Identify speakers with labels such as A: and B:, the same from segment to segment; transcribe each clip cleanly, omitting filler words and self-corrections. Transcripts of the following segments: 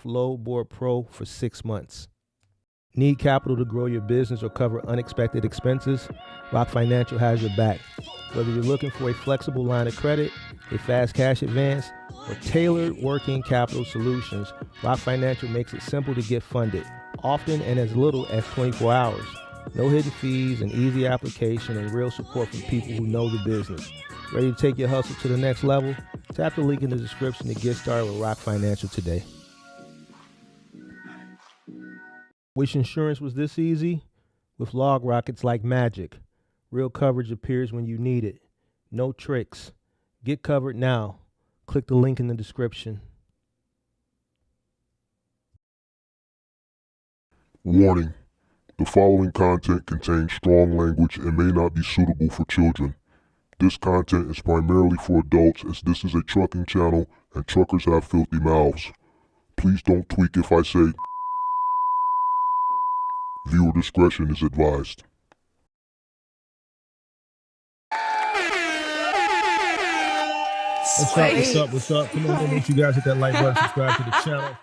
A: Load Board Pro for 6 months. Need capital to grow your business or cover unexpected expenses? Rock Financial has your back. Whether you're looking for a flexible line of credit, a fast cash advance, or tailored working capital solutions, Rock Financial makes it simple to get funded, often in as little as 24 hours. No hidden fees, an easy application, and real support from people who know the business. Ready to take your hustle to the next level? Tap the link in the description to get started with Rock Financial today. Wish insurance was this easy? With LogRock, it's like magic. Real coverage appears when you need it. No tricks. Get covered now. Click the link in the description.
B: Warning: the following content contains strong language and may not be suitable for children. This content is primarily for adults, as this is a trucking channel and truckers have filthy mouths. Please don't tweak if I say. Viewer discretion is advised.
A: What's up? Come on, make sure you guys hit that like button, subscribe to the channel,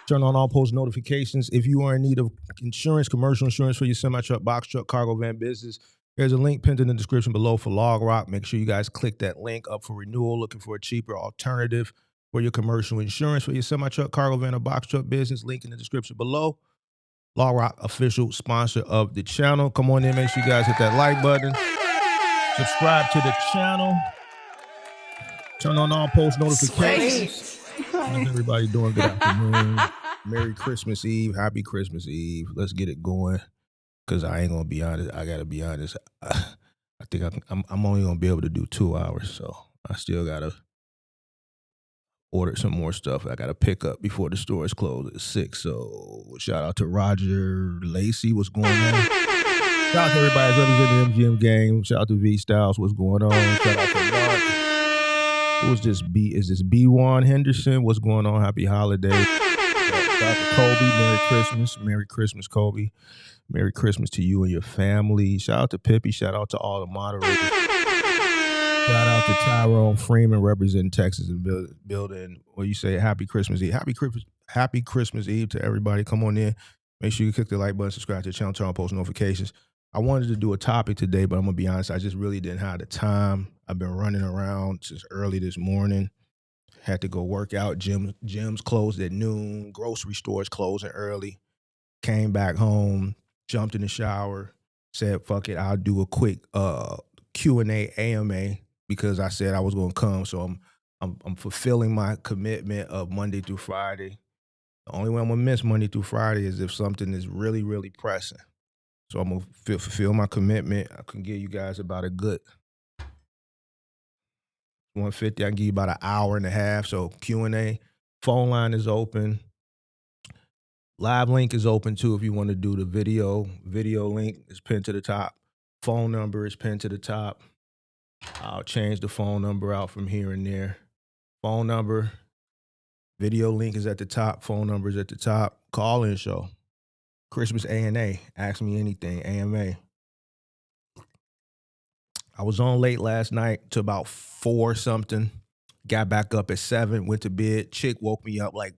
A: turn on all post notifications. If you are in need of insurance, commercial insurance for your semi-truck, box truck, cargo van business, there's a link pinned in the description below for LogRock. Make sure you guys click that link up for renewal, looking for a cheaper alternative for your commercial insurance for your semi-truck, cargo van, or box truck business. Link in the description below. LogRock, official sponsor of the channel. Come on in, make sure you guys hit that like button, subscribe to the channel, turn on all post notifications. How's everybody doing? Good afternoon. Merry Christmas Eve. Happy Christmas Eve. Let's get it going. Because I ain't going to be honest. I got to be honest. I think I'm only going to be able to do 2 hours. So I still got to order some more stuff. I got to pick up before the stores close at 6. So shout out to Roger Lacey. What's going on? Shout out to everybody that's representing the MGM game. Shout out to V Styles. What's going on? Shout out to Mark. Who's this? Is this B1 Henderson? What's going on? Happy holiday. Shout out to Kobe. Merry Christmas. Merry Christmas, Kobe. Merry Christmas to you and your family. Shout out to Pippi. Shout out to all the moderators. Shout out to Tyrone Freeman representing Texas and building. What you say? Happy Christmas Eve. Happy Christmas Eve to everybody. Come on in. Make sure you click the like button, subscribe to the channel, turn on post notifications. I wanted to do a topic today, but I'm going to be honest, I just really didn't have the time. I've been running around since early this morning. Had to go work out. Gyms closed at noon. Grocery stores closing early. Came back home, jumped in the shower, said, fuck it, I'll do a quick Q&A AMA because I said I was going to come. So I'm fulfilling my commitment of Monday through Friday. The only way I'm going to miss Monday through Friday is if something is really, really pressing. So I'm going to fulfill my commitment. I can give you guys about a good 150. I can give you about an hour and a half. So Q&A, phone line is open. Live link is open too if you want to do the video. Video link is pinned to the top. Phone number is pinned to the top. I'll change the phone number out from here and there. Phone number, video link is at the top. Phone number is at the top. Call-in show. Christmas A&A. Ask me anything. AMA. I was on late last night to about 4 something. Got back up at 7. Went to bed. Chick woke me up like,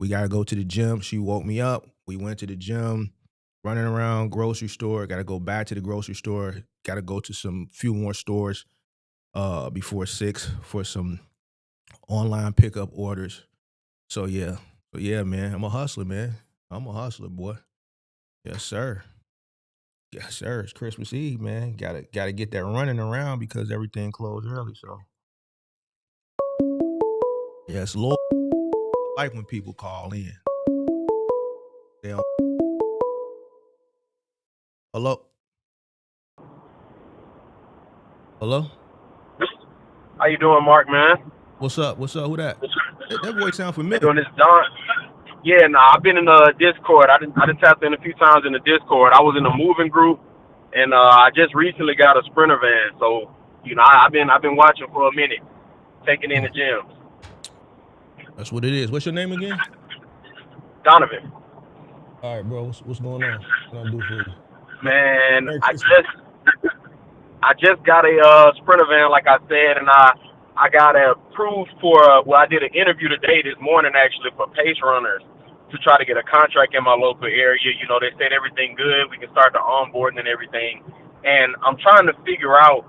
A: we got to go to the gym. She woke me up. We went to the gym. Running around grocery store. Got to go back to the grocery store. Got to go to few more stores before 6 for some online pickup orders. So yeah, man. I'm a hustler, man. I'm a hustler, boy. Yes, sir. Yes, sir. It's Christmas Eve, man. Gotta get that running around because everything closed early. So yes, Lord. I like when people call in. Hello? Hello?
C: How you doing, Mark, man?
A: What's up? Who that? That voice sound familiar.
C: Doing this, Don? Yeah, I've been in the Discord. I done tapped in a few times in the Discord. I was in a moving group, and I just recently got a Sprinter van. So, I've been watching for a minute, taking in the gyms.
A: That's what it is. What's your name again?
C: Donovan.
A: All right, bro. What's going on? What can I do for you?
C: Man, I just got a Sprinter van, like I said, and I got approved for. I did an interview today, this morning, actually, for Pace Runners. to try to get a contract in my local area. You know, they said everything good. We can start the onboarding and everything. And I'm trying to figure out,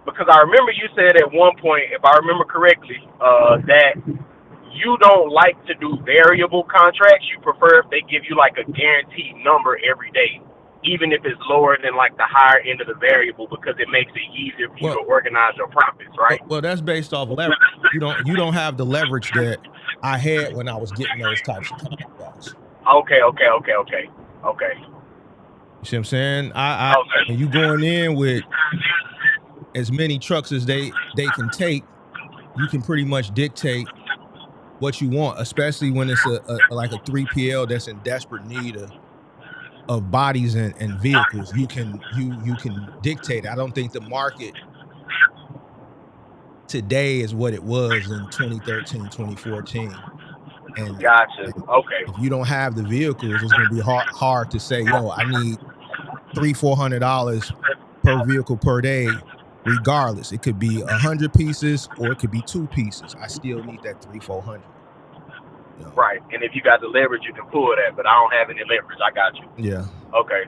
C: because I remember you said at one point, if I remember correctly, that you don't like to do variable contracts. You prefer if they give you like a guaranteed number every day, even if it's lower than like the higher end of the variable, because it makes it easier for you to organize your profits, right?
A: Well, that's based off leverage. You don't have the leverage that I had when I was getting those types of contracts.
C: Okay.
A: You see what I'm saying? When you going in with as many trucks as they can take, you can pretty much dictate what you want, especially when it's like a 3PL that's in desperate need of bodies and vehicles. You can dictate. I don't think the market today is what it was in 2013, 2014. And
C: gotcha. Okay.
A: if you don't have the vehicles, it's going to be hard to say, yo, I need $300-400 per vehicle per day. Regardless, it could be 100 pieces or it could be 2 pieces. I still need that 300-400. You know?
C: Right, and if you got the leverage, you can pull that. But I don't have any leverage. I got you.
A: Yeah.
C: Okay.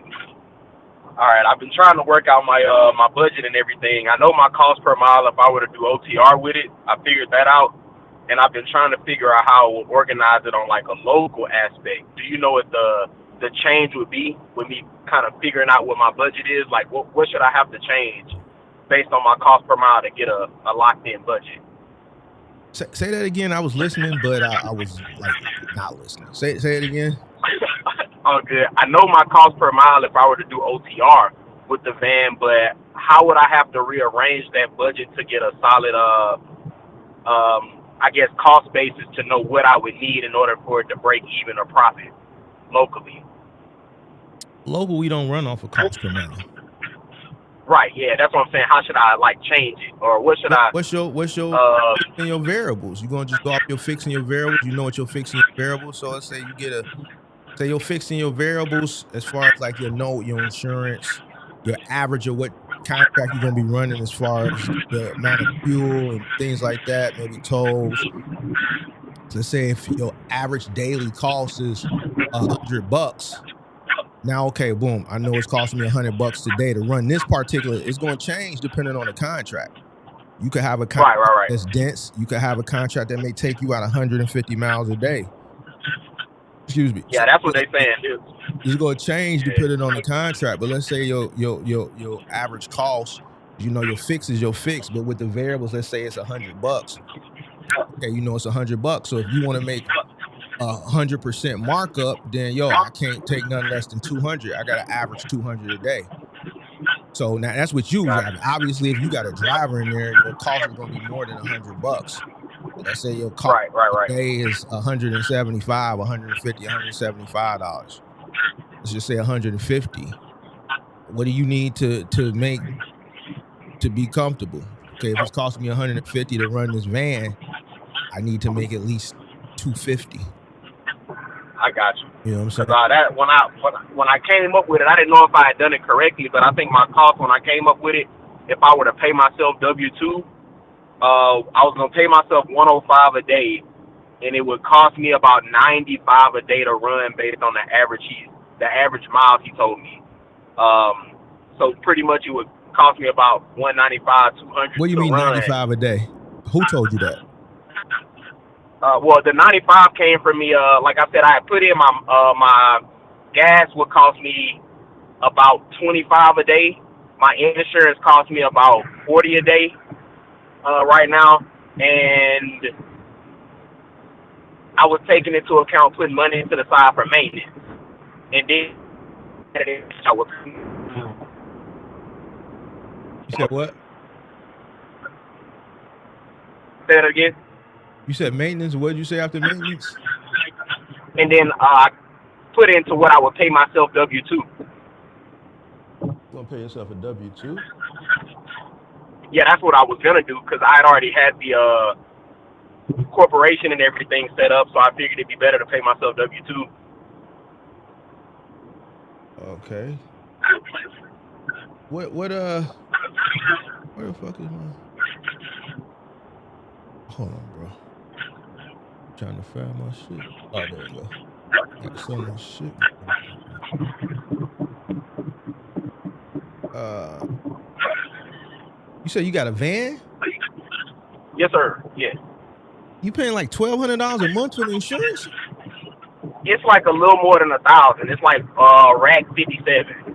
C: All right. I've been trying to work out my my budget and everything. I know my cost per mile if I were to do OTR with it. I figured that out, and I've been trying to figure out how I will organize it on like a local aspect. Do you know what the change would be with me kind of figuring out what my budget is? Like, what should I have to change based on my cost per mile to get a locked in budget?
A: Say that again. I was listening, but I was like not listening. Say it again.
C: Oh, good. I know my cost per mile if I were to do OTR with the van, but how would I have to rearrange that budget to get a solid, I guess, cost basis to know what I would need in order for it to break even or profit locally?
A: Local, we don't run off of cost per mile.
C: Right. Yeah, that's what I'm saying. How should I like change it, or what should I?
A: What's your fixing your variables? You gonna just go off your fixing your variables? You know what you're fixing your variables. So let's say you get say you're fixing your variables as far as like your note, your insurance, your average of what contract you're gonna be running as far as the amount of fuel and things like that, maybe tolls. So let's say if your average daily cost is $100. Now, okay, boom. I know it's costing me $100 today to run this particular. It's going to change depending on the contract. You could have a contract that's dense. You could have a contract that may take you out 150 miles a day. Excuse me.
C: Yeah, that's what they're saying, dude.
A: It's going to change depending on the contract. But let's say your average cost, you know, your fix is your fix. But with the variables, let's say it's $100. Okay, you know it's $100. So if you want to make 100% markup, then I can't take nothing less than 200. I got to average 200 a day. So now that's what you have. Obviously, if you got a driver in there, your cost is going to be more than $100. Let's say your cost a day is $175, $150, $175. Let's just say $150. What do you need to make to be comfortable? Okay, if it's costing me $150 to run this van, I need to make at least $250.
C: I got you.
A: You know what I'm saying?
C: That when I came up with it, I didn't know if I had done it correctly, but I think my cost when I came up with it, if I were to pay myself W-2, I was gonna pay myself $105 a day, and it would cost me about $95 a day to run based on the average miles he told me. So pretty much it would cost me about $195, $200.
A: What do you mean $95 a day? Who told you that?
C: Well, the 95 came from me. Like I said, I had put in my gas would cost me about $25 a day. My insurance cost me about $40 a day right now, and I was taking into account putting money into the side for maintenance, and then I was.
A: You said what?
C: Say that again.
A: You said maintenance. What did you say after maintenance?
C: And then I put into what I would pay myself W-2.
A: You gonna pay yourself a W-2?
C: Yeah, that's what I was gonna do because I had already had the corporation and everything set up, so I figured it'd be better to pay myself W-2.
A: Okay. Where the fuck is my? Hold on, bro. Trying to find my shit. Oh, there we go. Got so much shit. You said you got a van?
C: Yes, sir. Yeah.
A: You paying like $1,200 a month for the insurance?
C: It's like a little more than 1,000. It's like rack 57.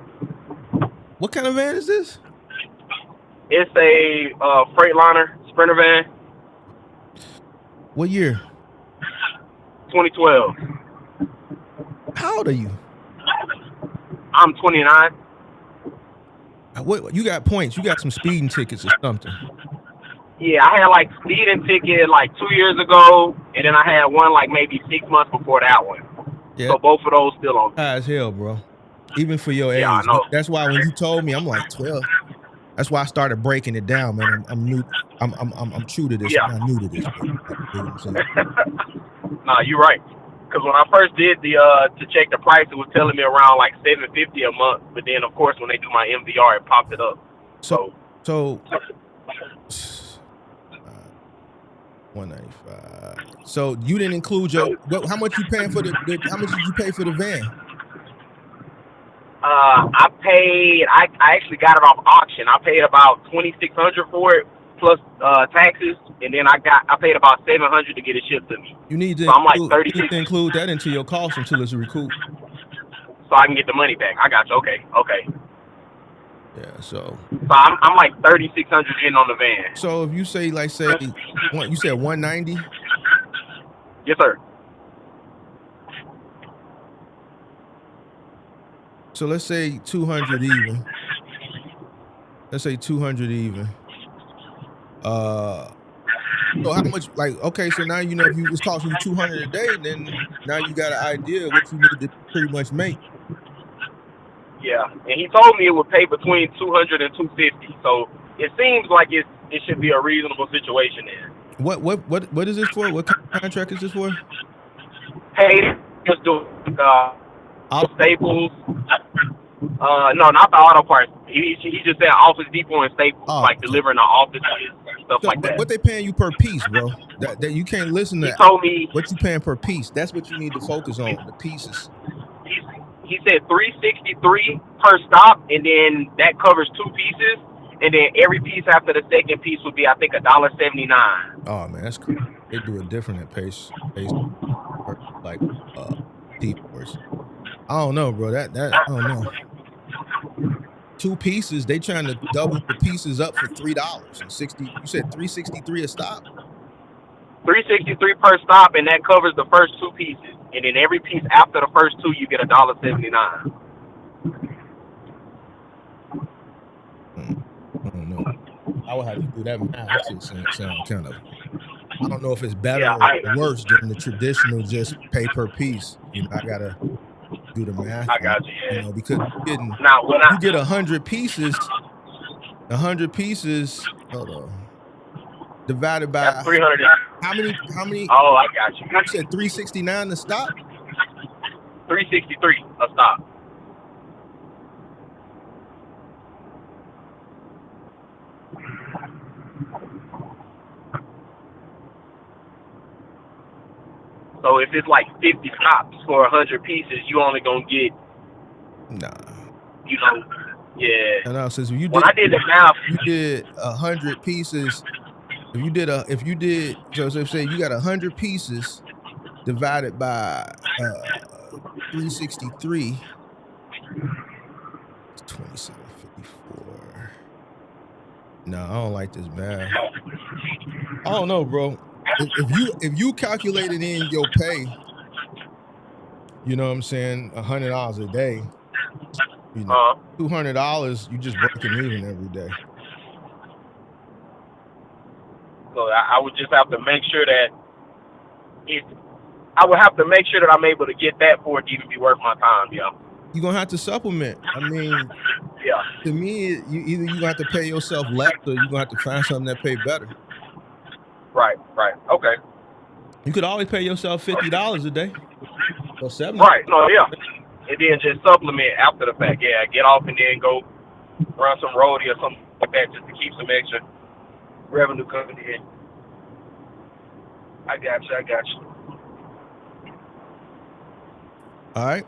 A: What kind of van is this?
C: It's a Freightliner Sprinter van.
A: What year?
C: 2012.
A: How old are you?
C: I'm 29.
A: What you got points? You got some speeding tickets or something?
C: Yeah, I had like speeding ticket like 2 years ago, and then I had one like maybe 6 months before that one.
A: Yeah.
C: So both of those still on.
A: High as hell, bro. Even for your
C: Yeah, I
A: age.
C: know.
A: That's why when you told me, I'm like 12. That's why I started breaking it down, man. I'm new. I'm true to this.
C: Yeah.
A: I'm not new to this. Bro. You know what I'm saying?
C: Nah, you're right. Because when I first did the to check the price, it was telling me around like $750 a month. But then of course when they do my MVR, it popped it up.
A: So 195. So you didn't include your how much you paying for the how much did you pay for the van?
C: I actually got it off auction. I paid about $2,600 for it plus taxes, and then I paid about $700 to get it shipped to me.
A: You need to,
C: so I'm like
A: you need to include that into your cost until it's recouped.
C: So I can get the money back. I got you. Okay.
A: Yeah, so
C: I'm like $3,600 in on the van.
A: So if you say you said 190?
C: Yes, sir.
A: So let's say 200 even. Let's say 200 even. So how much? Like, okay, so now you know if it's costing you 200 a day, then now you got an idea of what you need to pretty much make.
C: Yeah, and he told me it would pay between $200 and $250. So it seems like it should be a reasonable situation there.
A: What is this for? What kind of contract is this for?
C: Hey, just doing Staples. No, not the auto parts. He just said Office Depot and Staples, like delivering our offices and stuff like that.
A: What they paying you per piece, bro? That you can't listen to.
C: He told me
A: what you paying per piece. That's what you need to focus on, the pieces.
C: He said $363 per stop, and then that covers 2 pieces, and then every piece after the second piece would be, I think, $1.79.
A: Oh man, that's cool. They do it different at pace like T-Force. I don't know, bro. That I don't know. 2 pieces, they trying to double the pieces up for $3.60. You said $363 a stop?
C: $363 per stop, and that covers the first 2 pieces. And then every piece after the first 2, you get $1.79.
A: I don't know. I would have to do that math. That shit sound kind of. I don't know if it's better or worse than the traditional just pay per piece. You know, I gotta do the math.
C: I got you. Yeah.
A: You know, because you get 100 pieces. 100 pieces. Hold on. Divided by
C: that's 300.
A: How many?
C: Oh, I got you.
A: You said 369 to stop?
C: 363 a stop. So if it's like 50 stops for 100 pieces, you only gonna get.
A: Nah.
C: You know. Yeah.
A: No, since you did.
C: When I did the math,
A: you did 100 pieces. If you did, so say you got 100 pieces divided by 363, it's 2754. No, I don't like this math. I don't know, bro. If you calculated in your pay, you know what I'm saying, $100 a day, you know, $200, you just breaking even every day.
C: So I would just have to make sure that I would have to make sure that I'm able to get that for it to even be worth my time, yeah.
A: You're gonna have to supplement. I mean,
C: yeah.
A: To me, you're gonna have to pay yourself less, or you're gonna have to find something that pay better.
C: Right. Okay.
A: You could always pay yourself $50 a day. Or $70.
C: Right. No, yeah. And then just supplement after the fact. Yeah, get off and then go run some roadie or something like that just to keep some extra revenue coming in. I got you.
A: All right.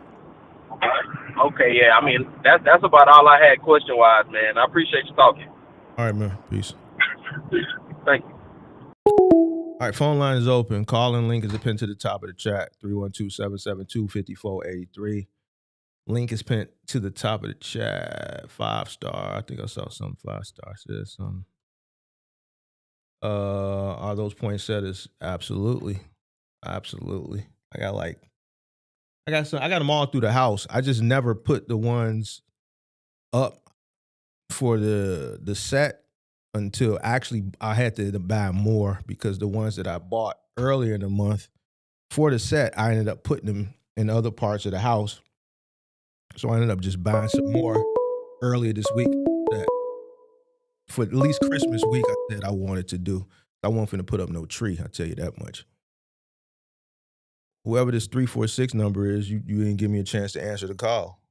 C: Okay, yeah. I mean, that's about all I had question wise, man. I appreciate you talking.
A: All right, man. Peace.
C: Thank you.
A: All right, phone line is open. Call-in link is pinned to the top of the chat, 312-772-5483. Link is pinned to the top of the chat. 5-star. I think I saw some 5-star. Says some. Are those poinsettias? Absolutely. Absolutely. I got them all through the house. I just never put the ones up for the set until actually I had to buy more, because the ones that I bought earlier in the month for the set, I ended up putting them in other parts of the house. So I ended up just buying some more earlier this week that for at least Christmas week I said I wanted to do. I wasn't finna put up no tree, I'll tell you that much. Whoever this 346 number is, you didn't give me a chance to answer the call.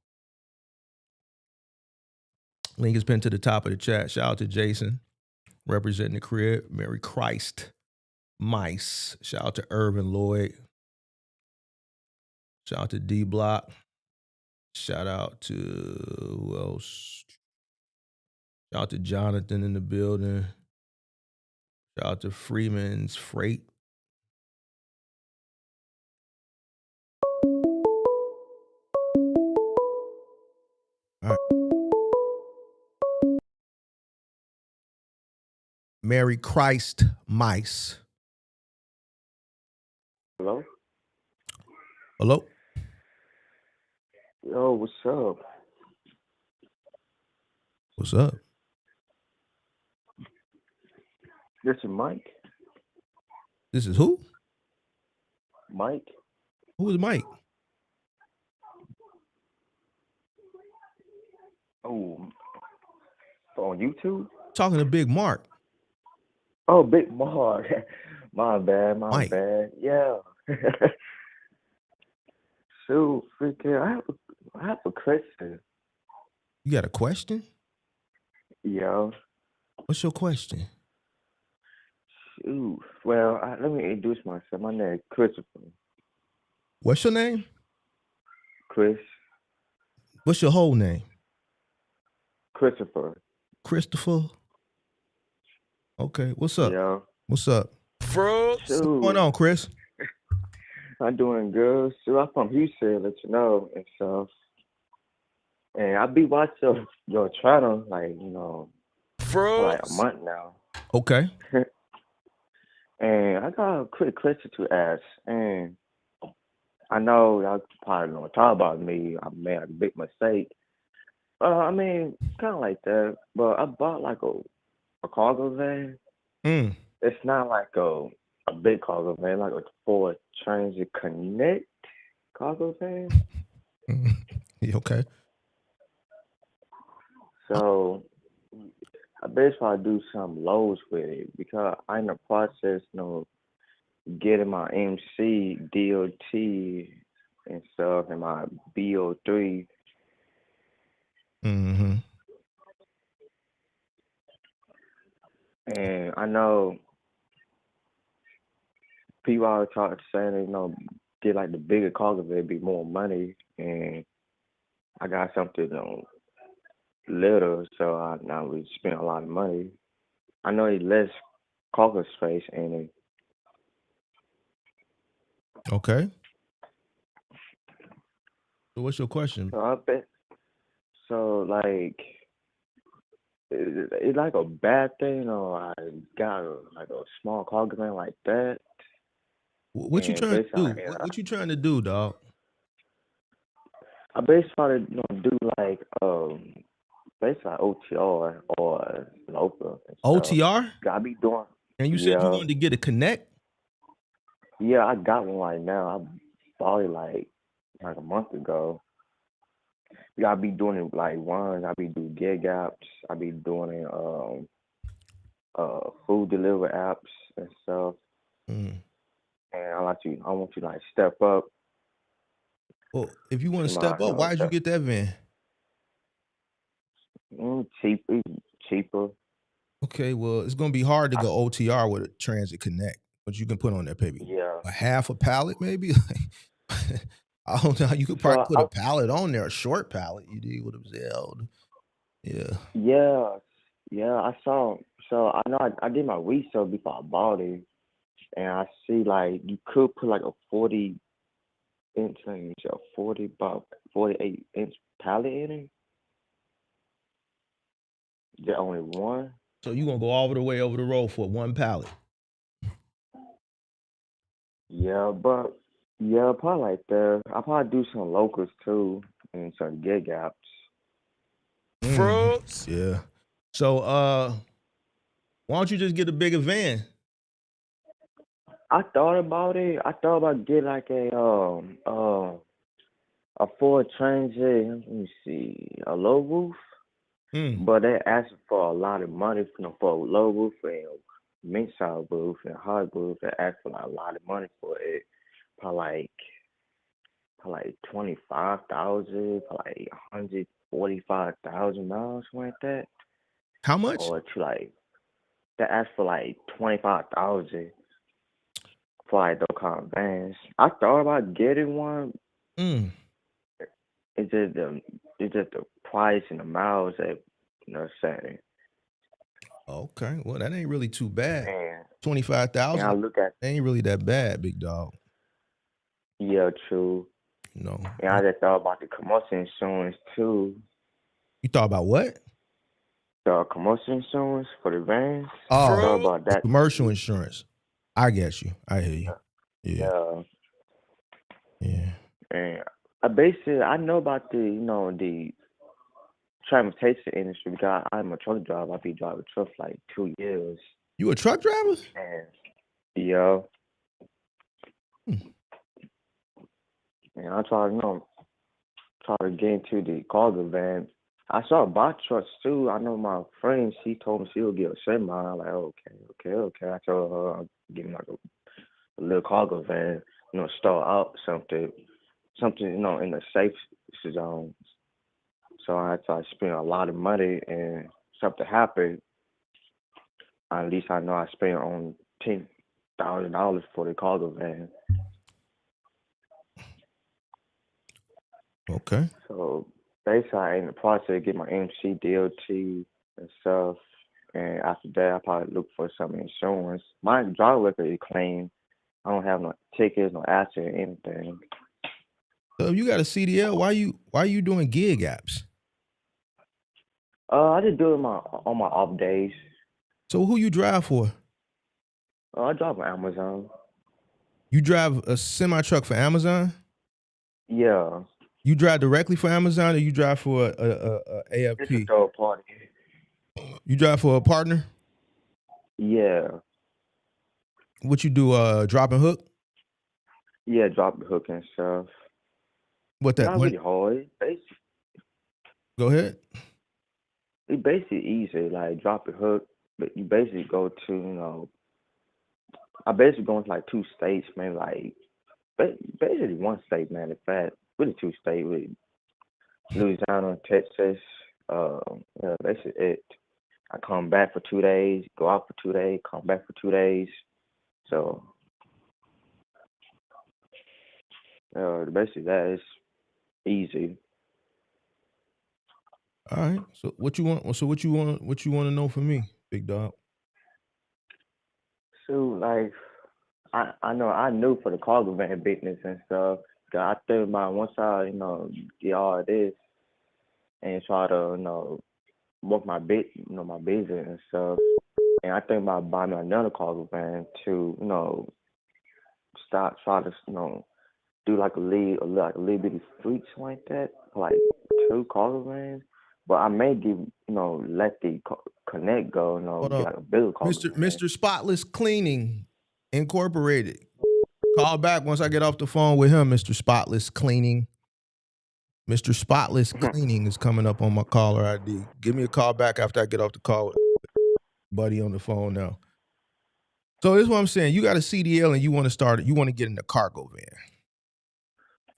A: Link is pinned to the top of the chat. Shout out to Jason, representing the crib. Merry Christ Mice. Shout out to Irvin Lloyd. Shout out to D Block. Shout out to who else? Shout out to Jonathan in the building. Shout out to Freeman's Freight. All right. Merry Christ Mice.
D: Hello?
A: Hello?
D: Yo, what's up?
A: What's up?
D: This is Mike.
A: This is who?
D: Mike?
A: Who is Mike?
D: Oh, on YouTube?
A: Talking to Big Mark.
D: Oh, Big Mark. My bad, my
A: Mike.
D: bad. Yeah. So, freaking, I have a question.
A: You got a question?
D: Yeah.
A: What's your question?
D: Shoot. Well, let me introduce myself. My name is Christopher.
A: What's your name?
D: Chris.
A: What's your whole name?
D: Christopher.
A: Christopher? Okay. What's up?
D: Yeah.
A: What's up?
D: Shoot.
A: What's going on, Chris?
D: I'm doing good. So I'm from Houston, let you know, and stuff. And I be watching your channel, like, for like a month now.
A: Okay.
D: And I got a quick question to ask. And I know y'all probably don't talk about me. I made a big mistake. I mean, kind of like that. But I bought like a cargo van. It's not like a big cargo van, like a Ford Transit Connect cargo van.
A: Okay.
D: So I basically do some loads with it because I'm in the process, getting my MC, DOT, and stuff, and my BO3.
A: Mm-hmm.
D: And I know people always talk saying, get like the bigger cargo van, be more money, and I got something little, so I now we spend a lot of money. I know it's less cargo space in it.
A: Okay. So what's your question?
D: So I bet. So like, it's like a bad thing, or I got like a small cargo van like that.
A: What you trying to do? What you trying to do, dog?
D: I basically do like basically OTR or local.
A: OTR?
D: I be doing.
A: And you said you wanted to get a Connect?
D: Yeah, I got one right now. I bought it like a month ago. Yeah, I be doing it like ones. I be doing gig apps. I be doing food delivery apps and stuff. And I want you like step up.
A: Well, if you want to step up, why did you get that van?
D: Cheaper.
A: Okay, well, it's gonna be hard to go OTR with a Transit Connect, but you can put on that maybe a half a pallet, maybe. I don't know. You could probably
D: So
A: put a pallet on there, a short pallet. You did what it was held. Yeah.
D: yeah, I saw. So I know I did my research before I bought it, and I see like you could put like a 40-inch, let me see, a 48-inch pallet in it. Is there only one?
A: So you gonna go all the way over the road for one pallet?
D: Yeah, but yeah, probably like that. I probably do some locals too and some gig apps.
A: Fruits. Yeah. So why don't you just get a bigger van?
D: I thought about it. I thought about getting like a Ford Transit. Let me see, a low roof. But they asking for a lot of money for a low roof and mid-size roof and hard roof. They ask for like, a lot of money for it. Probably like 25,000, like 145,000 miles, something like that.
A: How much?
D: Or to like they ask for like 25,000 for like those kind of vans. I thought about getting one. It's just the price and the miles that saying.
A: Okay, well that ain't really too bad.
D: And
A: 25,000.
D: I look at
A: ain't really that bad, big dog.
D: Yeah, true.
A: No.
D: And I just thought about the commercial insurance too.
A: You thought about what?
D: The commercial insurance for the vans.
A: Oh,
D: I thought about that.
A: Commercial insurance. I get you. I hear you. Yeah.
D: And I know about the transportation industry because I'm a truck driver. I've been driving truck for like 2 years.
A: You a truck driver?
D: And yeah. And I try to get into the cargo van. I saw box trucks too. I know my friend, she told me she'll get a semi. I'm like, okay. I told her I'll give me like a little cargo van, start out something, in the safe zone. So I had to spend a lot of money and something happened. At least I know I spent on $10,000 for the cargo van.
A: Okay.
D: So basically, I'm in the process of getting my MC, DOT, and stuff. And after that, I probably look for some insurance. My driver record is clean. I don't have no tickets, no accident, anything.
A: So if you got a CDL, why you doing gig apps?
D: I just do it on my off days.
A: So who you drive for?
D: I drive on Amazon.
A: You drive a semi truck for Amazon?
D: Yeah.
A: You drive directly for Amazon, or you drive for a AFP?
D: It's a third party.
A: You drive for a partner?
D: Yeah.
A: What you do? Drop and hook?
D: Yeah, drop the hook and stuff.
A: What that?
D: Not really hard.
A: Go ahead.
D: It's basically easy. Like drop the hook, but you basically go to I basically go into like 2 states, man. Like basically 1 state, man. In fact, really 2 states, with Louisiana, Texas. That's it. I come back for 2 days, go out for 2 days, come back for 2 days. So basically that is easy.
A: All right. So what you want? What you want to know from me, big dog?
D: So like, I know I knew for the cargo van business and stuff. I think about once I get all this and try to work my my business and stuff. And I think about buying another cargo van to try to do like a little bitty fleet like that, like 2 cargo vans. But I may let the Connect go, get like a bigger cargo van.
A: Mr. Spotless Cleaning Incorporated. Call back once I get off the phone with him, Mr. Spotless Cleaning. Mr. Spotless Cleaning is coming up on my caller ID. Give me a call back after I get off the call with buddy on the phone now. So this is what I'm saying. You got a CDL and you want to get in the cargo van.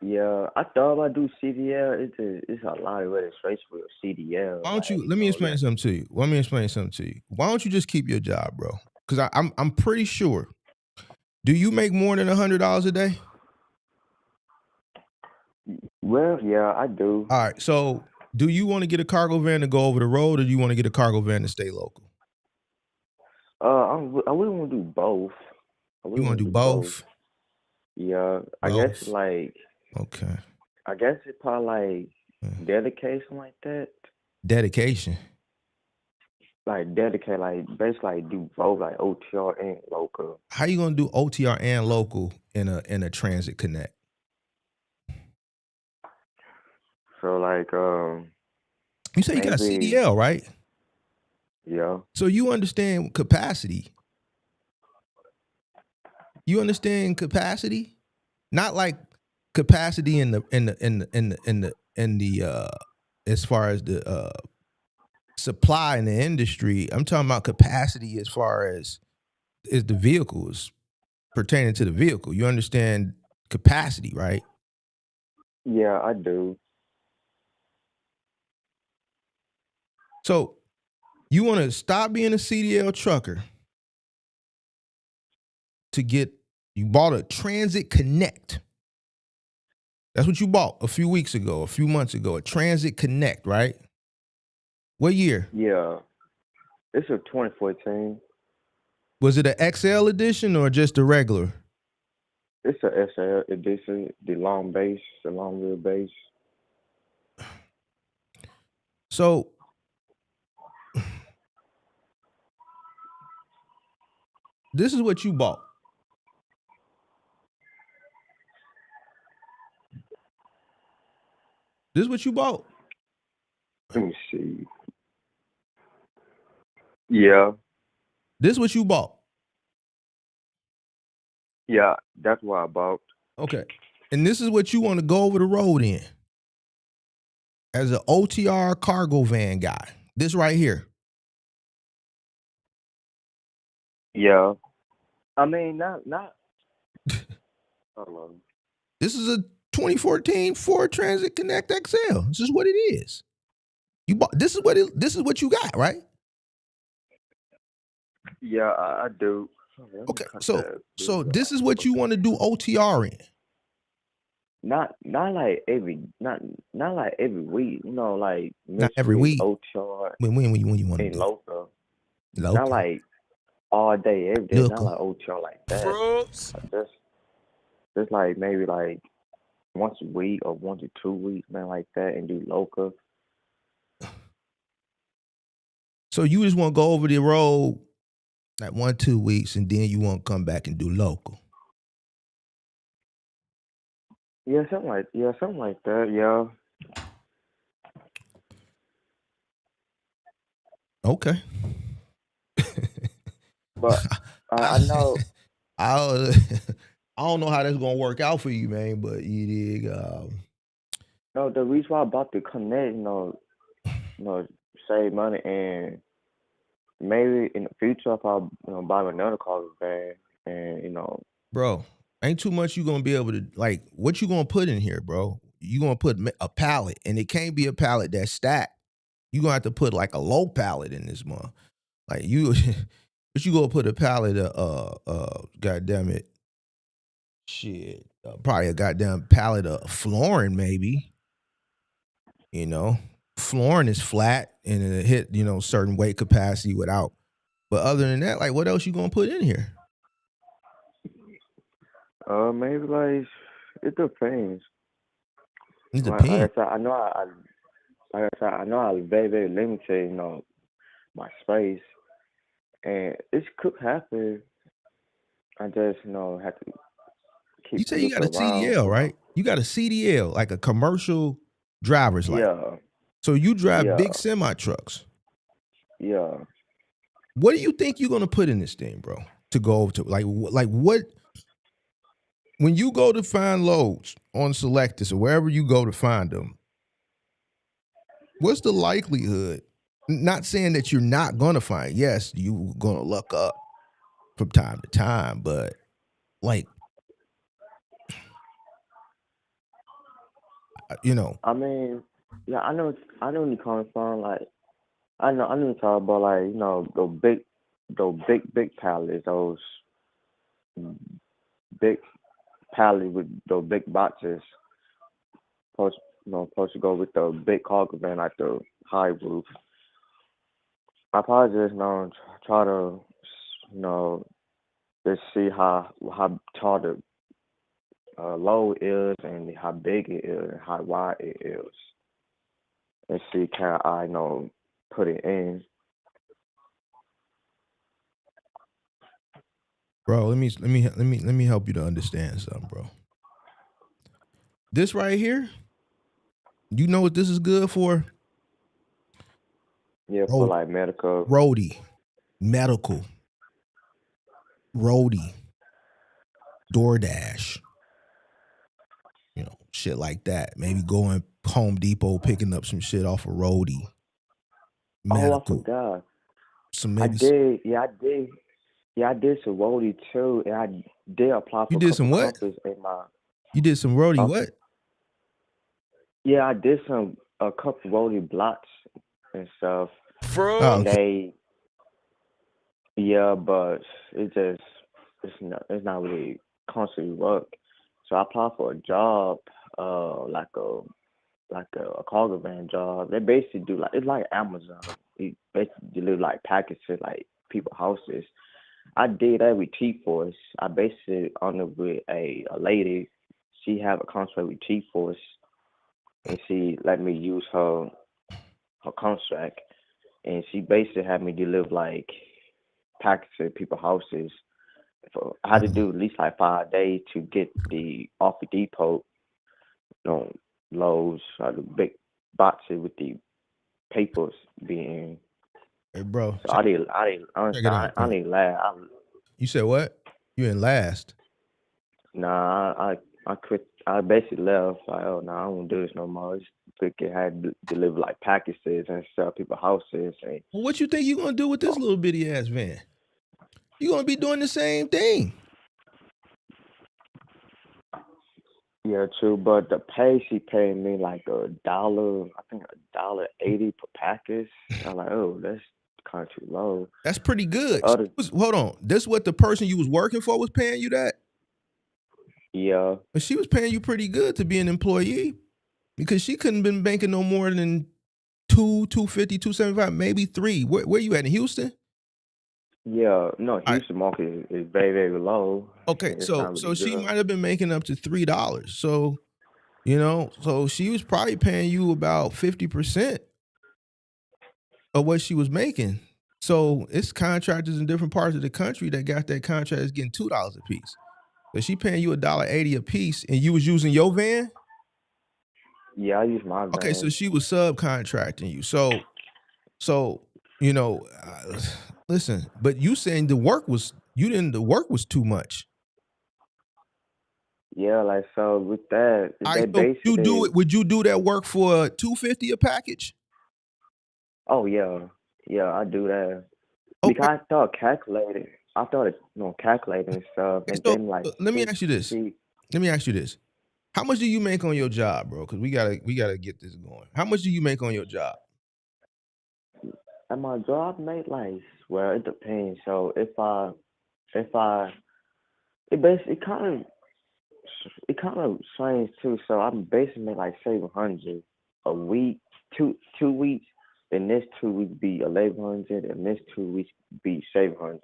D: Yeah, I thought about do CDL. It's a lot of registration for a CDL.
A: Why don't you let me explain something to you? Why don't you just keep your job, bro? Because I'm pretty sure. Do you make more than $100 a day?
D: Well, yeah, I do.
A: All right. So, do you want to get a cargo van to go over the road, or do you want to get a cargo van to stay local?
D: I really want to do both. I
A: You
D: really
A: want
D: want
A: to
D: to
A: do
D: do both.
A: both?
D: Yeah, I guess
A: Both.
D: like
A: Okay.
D: it probably like dedication like that.
A: Dedication.
D: Like dedicate, like basically like do both, like OTR and local.
A: How you gonna do OTR and local in a transit connect?
D: So like
A: You say you got
D: maybe
A: CDL, right?
D: yeah.
A: So you understand capacity. You understand capacity? Not like capacity in the as far as the supply in the industry. I'm talking about capacity as far as is the vehicles pertaining to the vehicle. You understand capacity, right?
D: Yeah, I do.
A: So you want to stop being a CDL trucker to get, you bought a Transit Connect. That's what you bought a few weeks ago, a few months ago, a Transit Connect, right? What year?
D: Yeah. It's a 2014.
A: Was it an XL edition or just a regular?
D: It's a SL edition, the long wheel base.
A: So this is what you bought. This is what you bought.
D: Let me see. Yeah.
A: This is what you bought.
D: Yeah, that's what I bought.
A: Okay. And this is what you want to go over the road in as an OTR cargo van guy. This right here.
D: Yeah. I mean not hold on.
A: This is a 2014 Ford Transit Connect XL. This is what it is. You bought this is what you got, right?
D: Yeah, I do. Let me
A: Okay.
D: cut
A: So
D: that
A: so
D: video
A: this is
D: out.
A: what you want to do OTR in.
D: Not like every not like every week, you know, like
A: Not every
D: mystery,
A: week.
D: OTR,
A: When you want to
D: and
A: do
D: local.
A: it.
D: Not
A: Local.
D: like all day, every day, not
A: Local.
D: like OTR like that.
E: Fruits.
D: Just like maybe like once a week or 1 to 2 weeks, man, like that, and do local.
A: So you just want to go over the road like 1-2 weeks and then you want to come back and do local.
D: Yeah, something like that. Yeah.
A: Okay.
D: But I know.
A: I don't know how that's gonna work out for you, man. But you dig.
D: No, the reason why I bought the Connect, save money, and maybe in the future if I buy another car van, and
A: Bro, ain't too much you gonna be able to like. What you gonna put in here, bro? You gonna put a pallet, and it can't be a pallet that's stacked. You gonna have to put like a low pallet in this month. Like you, but you gonna put a pallet of goddamn it, shit, probably a goddamn pallet of flooring, maybe. You know, flooring is flat and it hit certain weight capacity without. But other than that, like what else you gonna put in here?
D: maybe like it depends.
A: It
D: Like I
A: depends.
D: said, I know I very very limited, my space, and it could happen. I just have to
A: You
D: keep
A: say you got
D: looking
A: a
D: around,
A: CDL, right? You got a CDL, like a commercial driver's license.
D: Yeah,
A: So you drive
D: yeah,
A: big semi trucks.
D: yeah.
A: What do you think you're gonna put in this thing, bro? To go over to like what? When you go to find loads on Selectus or wherever you go to find them, what's the likelihood? Not saying that you're not gonna find. Yes, you're gonna look up from time to time, but like,
D: I mean, yeah, I know you coming from. Like, I know you talk about like those big pallets, those big pallets with those big boxes. supposed to go with the big cargo van, like the high roof. I probably just try to just see how tall the load is and how big it is and how wide it is, and see can I put it in.
A: Bro, let me help you to understand something, bro. This right here, you know what this is good for?
D: Yeah, for like medical.
A: Roadie, medical, roadie, DoorDash, shit like that. Maybe going Home Depot, picking up some shit off a roadie. Medical.
D: Oh, I forgot.
A: Some maybe.
D: I did some roadie too, and I did apply for.
A: You did some what? You did some roadie what?
D: Yeah, I did a couple roadie blocks and stuff.
A: Oh, okay.
D: But it's not really constantly work. So I applied for a job, like a cargo van job. They basically do it's like Amazon. They basically deliver like packages like people's houses. I did that with T-Force. I basically on it with a lady. She have a contract with T-Force, and she let me use her contract, and she basically had me deliver like packages to people's houses. I had to do at least like 5 days to get the Offer Depot, loads, the big boxes with the papers being.
A: Hey, bro.
D: So I didn't last.
A: You said what? You didn't last?
D: Nah, I quit. I basically left. Like, oh no, I don't do this no more. I had to deliver like packages and stuff, people's houses. And
A: well, what you think you gonna do with this little bitty ass van? You gonna be doing the same thing.
D: Yeah, true. But the pay, she paid me like $1. I think $1.80 per package. I'm like, oh, that's kind of too low.
A: That's pretty good. Hold on. This what the person you was working for was paying you that?
D: Yeah.
A: But she was paying you pretty good to be an employee, because she couldn't been banking no more than $250, $275, maybe $3. Where you at, in Houston?
D: Yeah, no, Houston market is very, very low.
A: Okay, so she might have been making up to $3. So, so she was probably paying you about 50% of what she was making. So it's contractors in different parts of the country that got that contract is getting $2 a piece. So she paying you $1.80 a piece, and you was using your van?
D: Yeah, I use my van.
A: Okay, so she was subcontracting you. So listen, but you saying the work was too much.
D: Yeah, like so with that, they basically
A: would you do that work for $250 a package?
D: Oh yeah, I do that. Okay. Because I thought calculating. Calculating and stuff, and then like.
A: Let me ask you this. How much do you make on your job, bro? Because we gotta get this going. How much do you make on your job?
D: At my job, mate, it depends. So if I, it kind of swings too. So I'm basically make like 700 a week, two weeks. Then next 2 weeks be 1,100, and next 2 weeks be 700.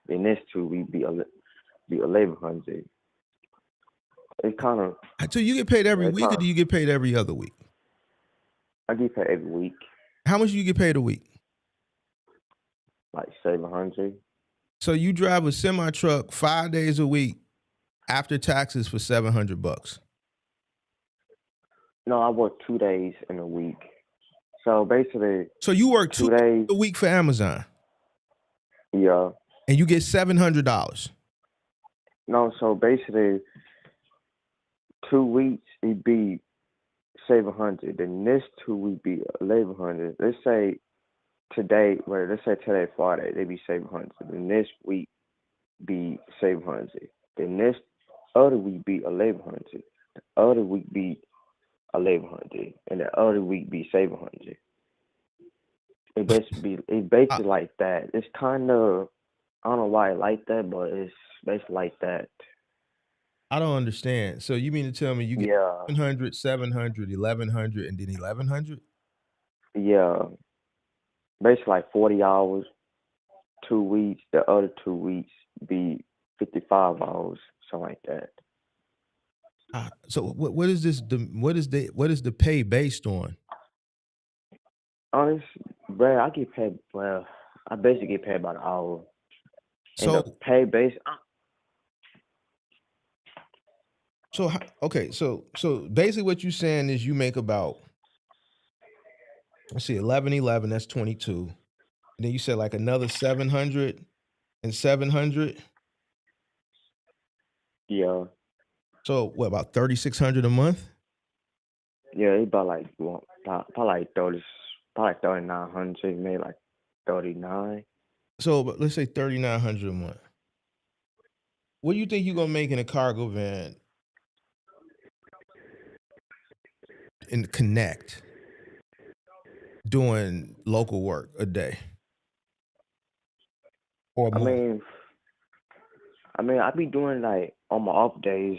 D: The next 2 weeks be 1,100. It kind of.
A: So you get paid every week, or do you get paid every other week?
D: I get paid every week.
A: How much do you get paid a week?
D: Like 700.
A: So you drive a semi truck 5 days a week after taxes for $700.
D: No, I work 2 days in a week. So basically.
A: So you work 2 days a week for Amazon.
D: Yeah.
A: And you get $700.
D: No, so basically 2 weeks it'd be 700. The next 2 weeks be 1,100. Let's say today Friday, they be 700. The next week be 700. The next other week be 1,100. The other week be 1,100, and the other week be 700. It's basically like that. It's kind of, I don't know why I like that, but it's basically like that.
A: I don't understand. So you mean to tell me you get
D: Yeah,
A: 700, 700, 1100, and then 1100?
D: yeah. Basically like 40 hours, 2 weeks. The other 2 weeks be 55 hours, something like that.
A: So what is this? What is the pay based on?
D: Honest, bro, I get paid. Well, I basically get paid by the hour. And the
A: So
D: pay base,
A: okay, so basically what you're saying is you make about, let's see, 11, that's 22. And then you said like another 700 and 700.
D: yeah,
A: So what, about 3,600 a month?
D: yeah, it's about like probably like 30, probably like 3,900, maybe like 39.
A: So but let's say 3,900 a month. What do you think you're gonna make in a cargo van in Connect doing local work a day or a
D: I
A: month?
D: mean, I be doing like on my off days,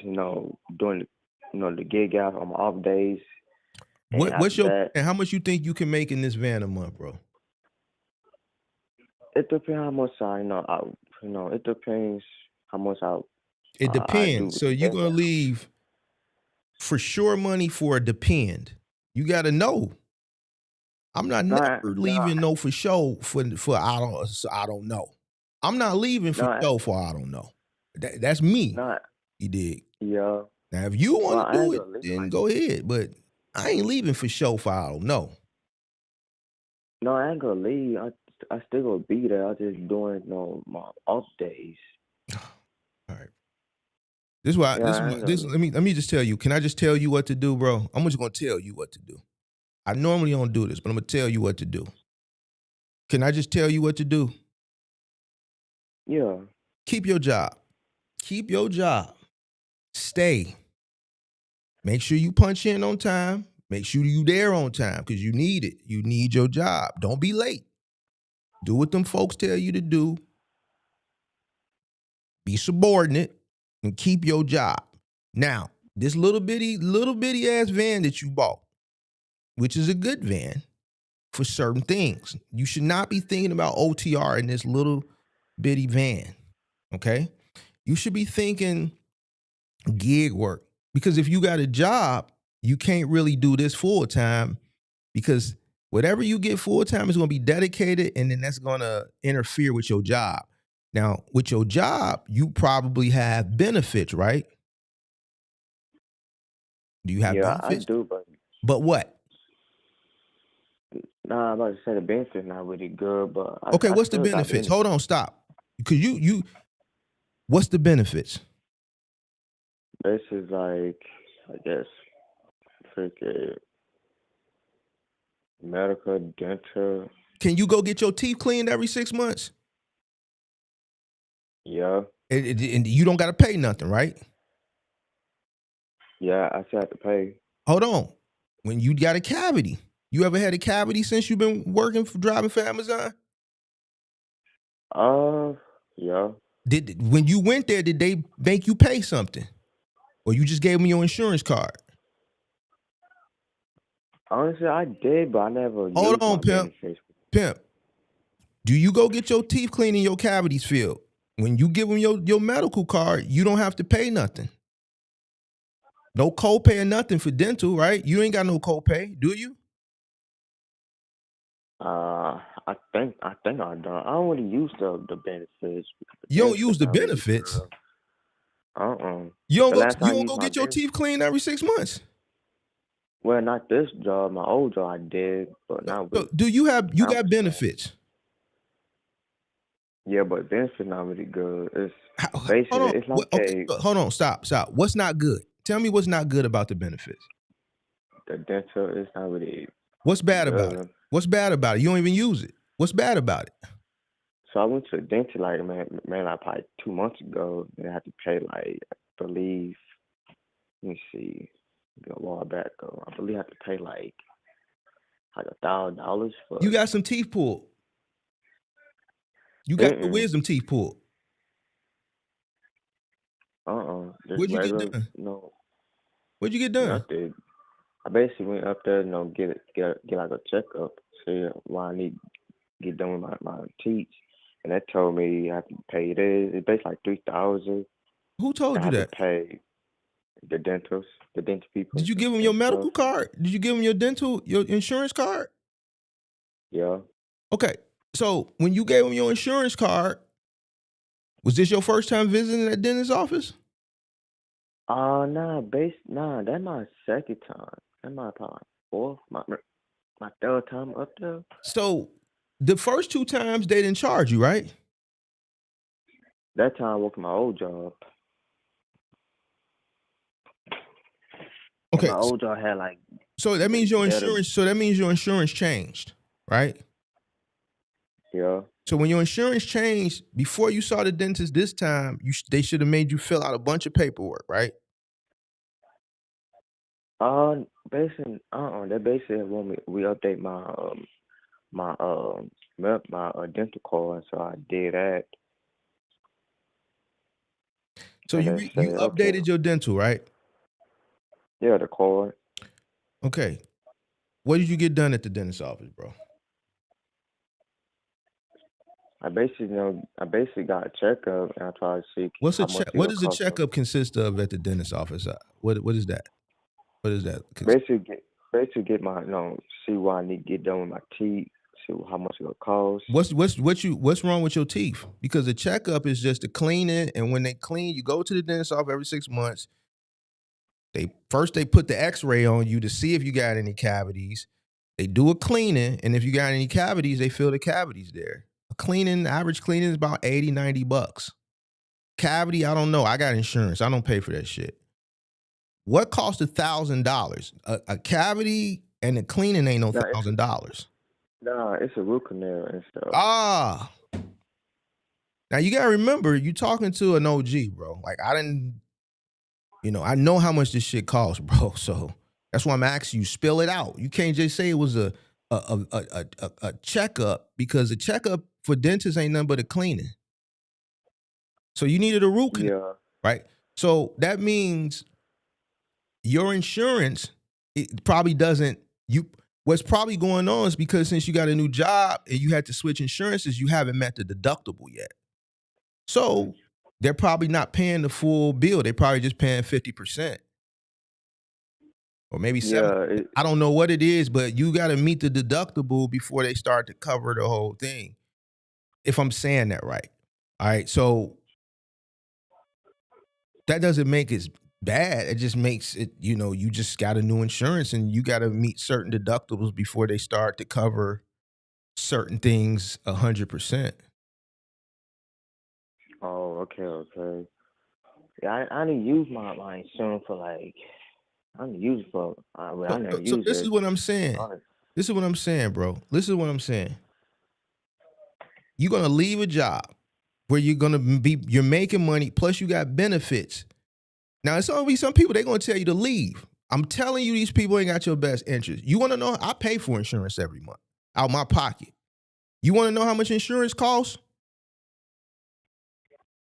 D: doing, the gig out on my off days, and
A: What's
D: after
A: your,
D: that,
A: and how much you think you can make in this van a month, bro?
D: it depends how much it depends how much
A: It
D: I do
A: depends.
D: with
A: So
D: the
A: you're
D: gig
A: gonna
D: out.
A: leave for sure money for a depend. You gotta know. I'm not never
D: Nah, nah,
A: leaving no for sure for I don't know. I'm not leaving for
D: nah,
A: sure for I don't know. That's me.
D: nah,
A: You dig?
D: yeah.
A: Now if you
D: Well,
A: want to
D: I
A: do
D: ain't
A: it,
D: gonna leave
A: then
D: like,
A: go ahead. But I ain't leaving for sure for I don't know.
D: no, I ain't gonna leave. I still gonna be there. I just doing, my off days.
A: All right. This is why
D: Yeah, I ain't gonna leave.
A: let me just tell you. Can I just tell you what to do, bro? I'm just gonna tell you what to do. I normally don't do this, but I'm gonna tell you what to do. Can I just tell you what to do?
D: Yeah,
A: Keep your job. Keep your job. Stay. Make sure you punch in on time. Make sure you there on time because you need it. You need your job. Don't be late. Do what them folks tell you to do. Be subordinate and keep your job. Now, this little bitty ass van that you bought, which is a good van for certain things. You should not be thinking about OTR in this little bitty van. Okay? You should be thinking gig work. Because if you got a job, you can't really do this full time because whatever you get full time is going to be dedicated and then that's going to interfere with your job. Now, with your job, you probably have benefits, right? Do you have
D: yeah, I
A: benefits?
D: do, but
A: But what?
D: nah, I'm about to say the benefits not really good, but
A: Okay,
D: I
A: what's the
D: still got
A: benefits?
D: benefits.
A: Hold on, stop. Because what's the benefits?
D: This is like, I guess, freaking medical, dental.
A: Can you go get your teeth cleaned every 6 months?
D: Yeah,
A: And you don't got to pay nothing, right?
D: yeah, I still have to pay.
A: Hold on. When you got a cavity, you ever had a cavity since you've been working for driving for Amazon?
D: Yeah.
A: When you went there, did they make you pay something? Or you just gave them your insurance card?
D: Honestly, I did, but I never
A: Hold
D: used
A: on,
D: my
A: pimp.
D: benefits.
A: Pimp. Do you go get your teeth cleaned and your cavities filled? When you give them your medical card, you don't have to pay nothing. No copay or nothing for dental, right? You ain't got no copay, do you?
D: I think I done. I don't really use the benefits. The
A: You don't
D: benefits
A: use the
D: not really
A: benefits.
D: good. Uh-uh.
A: You don't
D: The
A: go
D: last
A: you
D: time I
A: don't
D: used
A: go
D: my
A: get your
D: benefits,
A: teeth cleaned every 6 months.
D: well, not this job, my old job I did, but not
A: So
D: with
A: do you got
D: Amazon.
A: benefits?
D: Yeah, but benefits not really good. It's
A: Hold on.
D: basically it's like
A: Okay, hold on. Stop. What's not good? Tell me what's not good about the benefits.
D: the dental is not really
A: What's bad about it?
D: good.
A: What's bad about it? You don't even use it. What's bad about it?
D: So I went to the dentist like like probably 2 months ago, and I had to pay like, I believe, let me see, a while back ago. I believe I had to pay like $1,000
A: You
D: for.
A: got some teeth pulled. You got your
D: Mm-mm.
A: wisdom teeth pulled.
D: Just
A: What'd you get
D: regular,
A: done?
D: you know,
A: What'd you get done?
D: nothing. I basically went up there, you know, get like a checkup, see why I need to get done with my teeth. And they told me I have to pay this. It's basically like 3,000.
A: Who
D: I
A: told you
D: have to
A: that?
D: pay the dental people
A: Did you give them
D: and
A: your
D: stuff.
A: medical card? Did you give them your insurance card?
D: Yeah.
A: Okay. So when you gave them your insurance card, was this your first time visiting that dentist office?
D: Nah, that's my second time. That's my probably fourth, my third time up there.
A: So the first 2 times they didn't charge you, right?
D: That time I worked my old job. And
A: Okay.
D: my old job had like
A: So that means your
D: better.
A: insurance. So that means your insurance changed, right?
D: Yeah.
A: So when your insurance changed before you saw the dentist this time, they should have made you fill out a bunch of paperwork, right?
D: Basically, they basically want me we update my dental card, so I did that.
A: So
D: And
A: you
D: they
A: you
D: said, okay,
A: updated your dental, right?
D: yeah, the card.
A: Okay. What did you get done at the dentist office, bro?
D: I basically got a checkup, and I tried to see
A: What's a
D: how much
A: check?
D: it
A: What
D: would
A: does a
D: cost me.
A: checkup consist of at the dentist office? What is that? What is that?
D: Basically get my see what I need to get done with my teeth, see how much it will cost.
A: What's wrong with your teeth? Because the checkup is just to clean it, and when they clean, you go to the dentist office every 6 months. They put the X-ray on you to see if you got any cavities. They do a cleaning, and if you got any cavities, they fill the cavities there. Average cleaning is about $80, $90. Cavity, I don't know. I got insurance. I don't pay for that shit. What costs $1,000? A cavity and the cleaning ain't no $1,000.
D: Nah, it's a root canal and stuff.
A: Ah. Now you gotta remember, you talking to an OG, bro. Like I know how much this shit costs, bro. So that's why I'm asking you, spill it out. You can't just say it was a checkup, because a checkup for dentists ain't nothing but a cleaning. So you needed a root canal, right? So that means your insurance, it probably doesn't. What's probably going on is because since you got a new job and you had to switch insurances, you haven't met the deductible yet. So they're probably not paying the full bill. They're probably just paying 50%. Or maybe 7. I don't know what it is, but you got to meet the deductible before they start to cover the whole thing. If I'm saying that right. All right. So that doesn't make it bad. It just makes it, you just got a new insurance and you got to meet certain deductibles before they start to cover certain things 100%.
D: Oh, okay. Yeah, I didn't use my insurance for like, I didn't use it for, I never used it.
A: So this is what I'm saying. This is what I'm saying, bro. This is what I'm saying. You're going to leave a job where you're making money, plus you got benefits. Now, it's only some people, they're going to tell you to leave. I'm telling you, these people ain't got your best interest. You want to know? I pay for insurance every month out my pocket. You want to know how much insurance costs?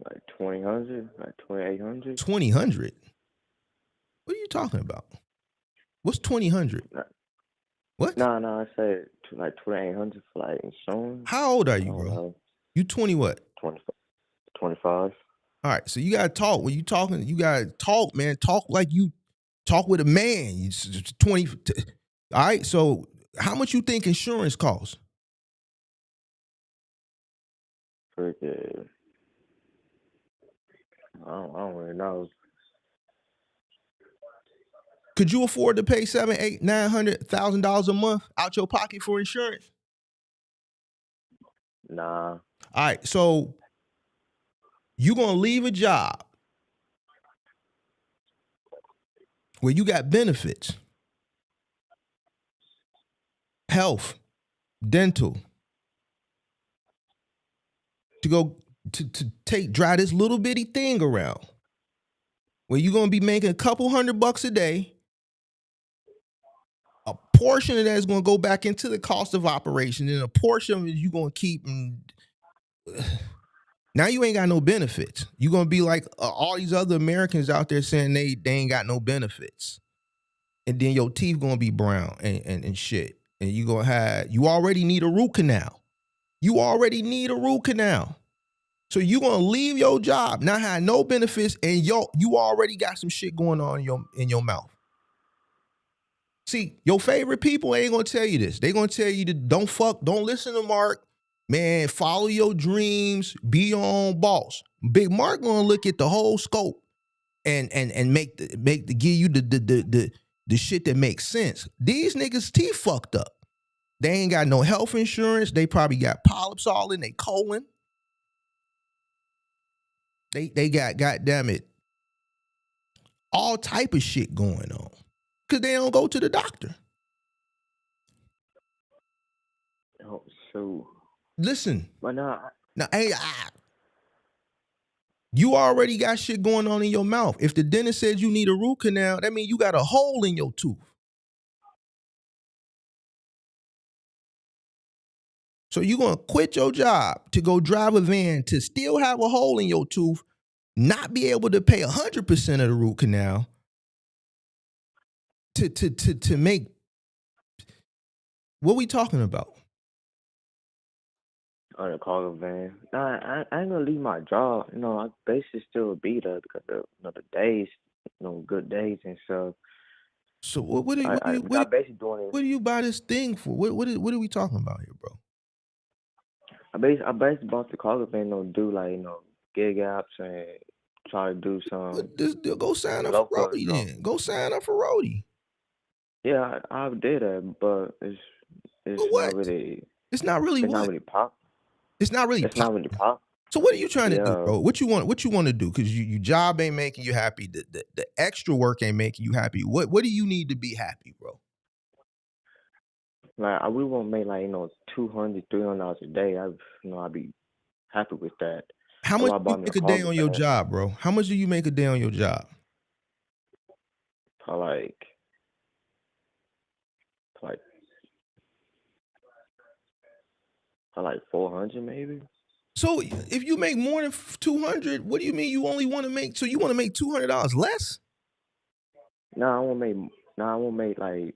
D: Like $2,000, like $2,800.
A: $2,000? What are you talking about? What's $2,000? What?
D: No, I said like $2,800 for like insurance.
A: How old are you, bro? You 20 what?
D: 25.
A: All right, so you gotta talk. When you talking, you gotta talk, man. Talk like you talk with a man. You 20. All right, so how much you think insurance costs?
D: Freaking, I don't really know.
A: Could you afford to pay $700,000, $800,000, $900,000 a month out your pocket for insurance?
D: Nah.
A: All right, so you're gonna leave a job where you got benefits, health, dental, to go to drive this little bitty thing around where you're gonna be making a couple $100 a day. A portion of that is gonna go back into the cost of operation, and a portion of it you're gonna keep. Now you ain't got no benefits. You gonna be like all these other Americans out there saying they ain't got no benefits, and then your teeth gonna be brown and shit, and you already need a root canal. You already need a root canal. So you gonna leave your job, not have no benefits, and you already got some shit going on in your mouth. See, your favorite people ain't gonna tell you this. They gonna tell you to don't listen to Mark. Man, follow your dreams, be your own boss. Big Mark gonna look at the whole scope and give you the shit that makes sense. These niggas teeth fucked up. They ain't got no health insurance. They probably got polyps all in their colon. They got, goddamn it, all type of shit going on because they don't go to the doctor.
D: Oh, so
A: Listen,
D: but now
A: you already got shit going on in your mouth. If the dentist says you need a root canal, that means you got a hole in your tooth. So you're going to quit your job to go drive a van to still have a hole in your tooth, not be able to pay 100% of the root canal to make, what we talking about?
D: on a cargo van. Nah, I ain't gonna leave my job. I basically still be there because of the days, good days and stuff.
A: So what
D: I basically doing it.
A: do you buy this thing for? What are we talking about here, bro?
D: I basically bought the cargo van to do like gig apps and try to do some
A: Go sign up for
D: local
A: Roadie
D: stuff.
A: then. Go sign up for Roadie.
D: Yeah, I did that, but it's
A: For what?
D: not really.
A: It's not really
D: It's
A: what?
D: not really pop.
A: It's not really
D: It's
A: pop.
D: not really pop.
A: So what are you trying to do,
D: Yeah.
A: bro? What you want to do? Because your job ain't making you happy. The extra work ain't making you happy. What do you need to be happy, bro?
D: Like I really want to make like $200, $300 a day. I'd be happy with that.
A: How
D: So
A: much
D: I
A: do you
D: bought me a
A: make a day
D: cargo
A: on your
D: van
A: job, bro? How much do you make a day on your job?
D: for like for like 400 maybe.
A: So if you make more than 200, what do you mean you only want to make? So you want to make $200 less?
D: No, I won't make. No, I won't make like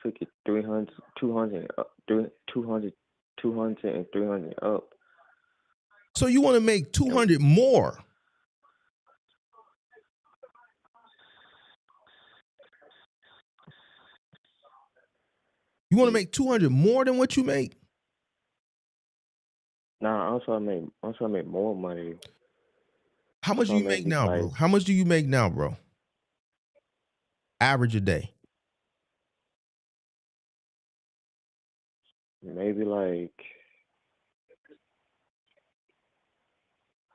D: 300, 200, 200, 200 and 300 up.
A: So you want to make 200 more? You want to make 200 more than what you make?
D: Nah, I'm trying to make more money.
A: How much do you make now, bro? How much do you make now, bro? Average a day.
D: Maybe like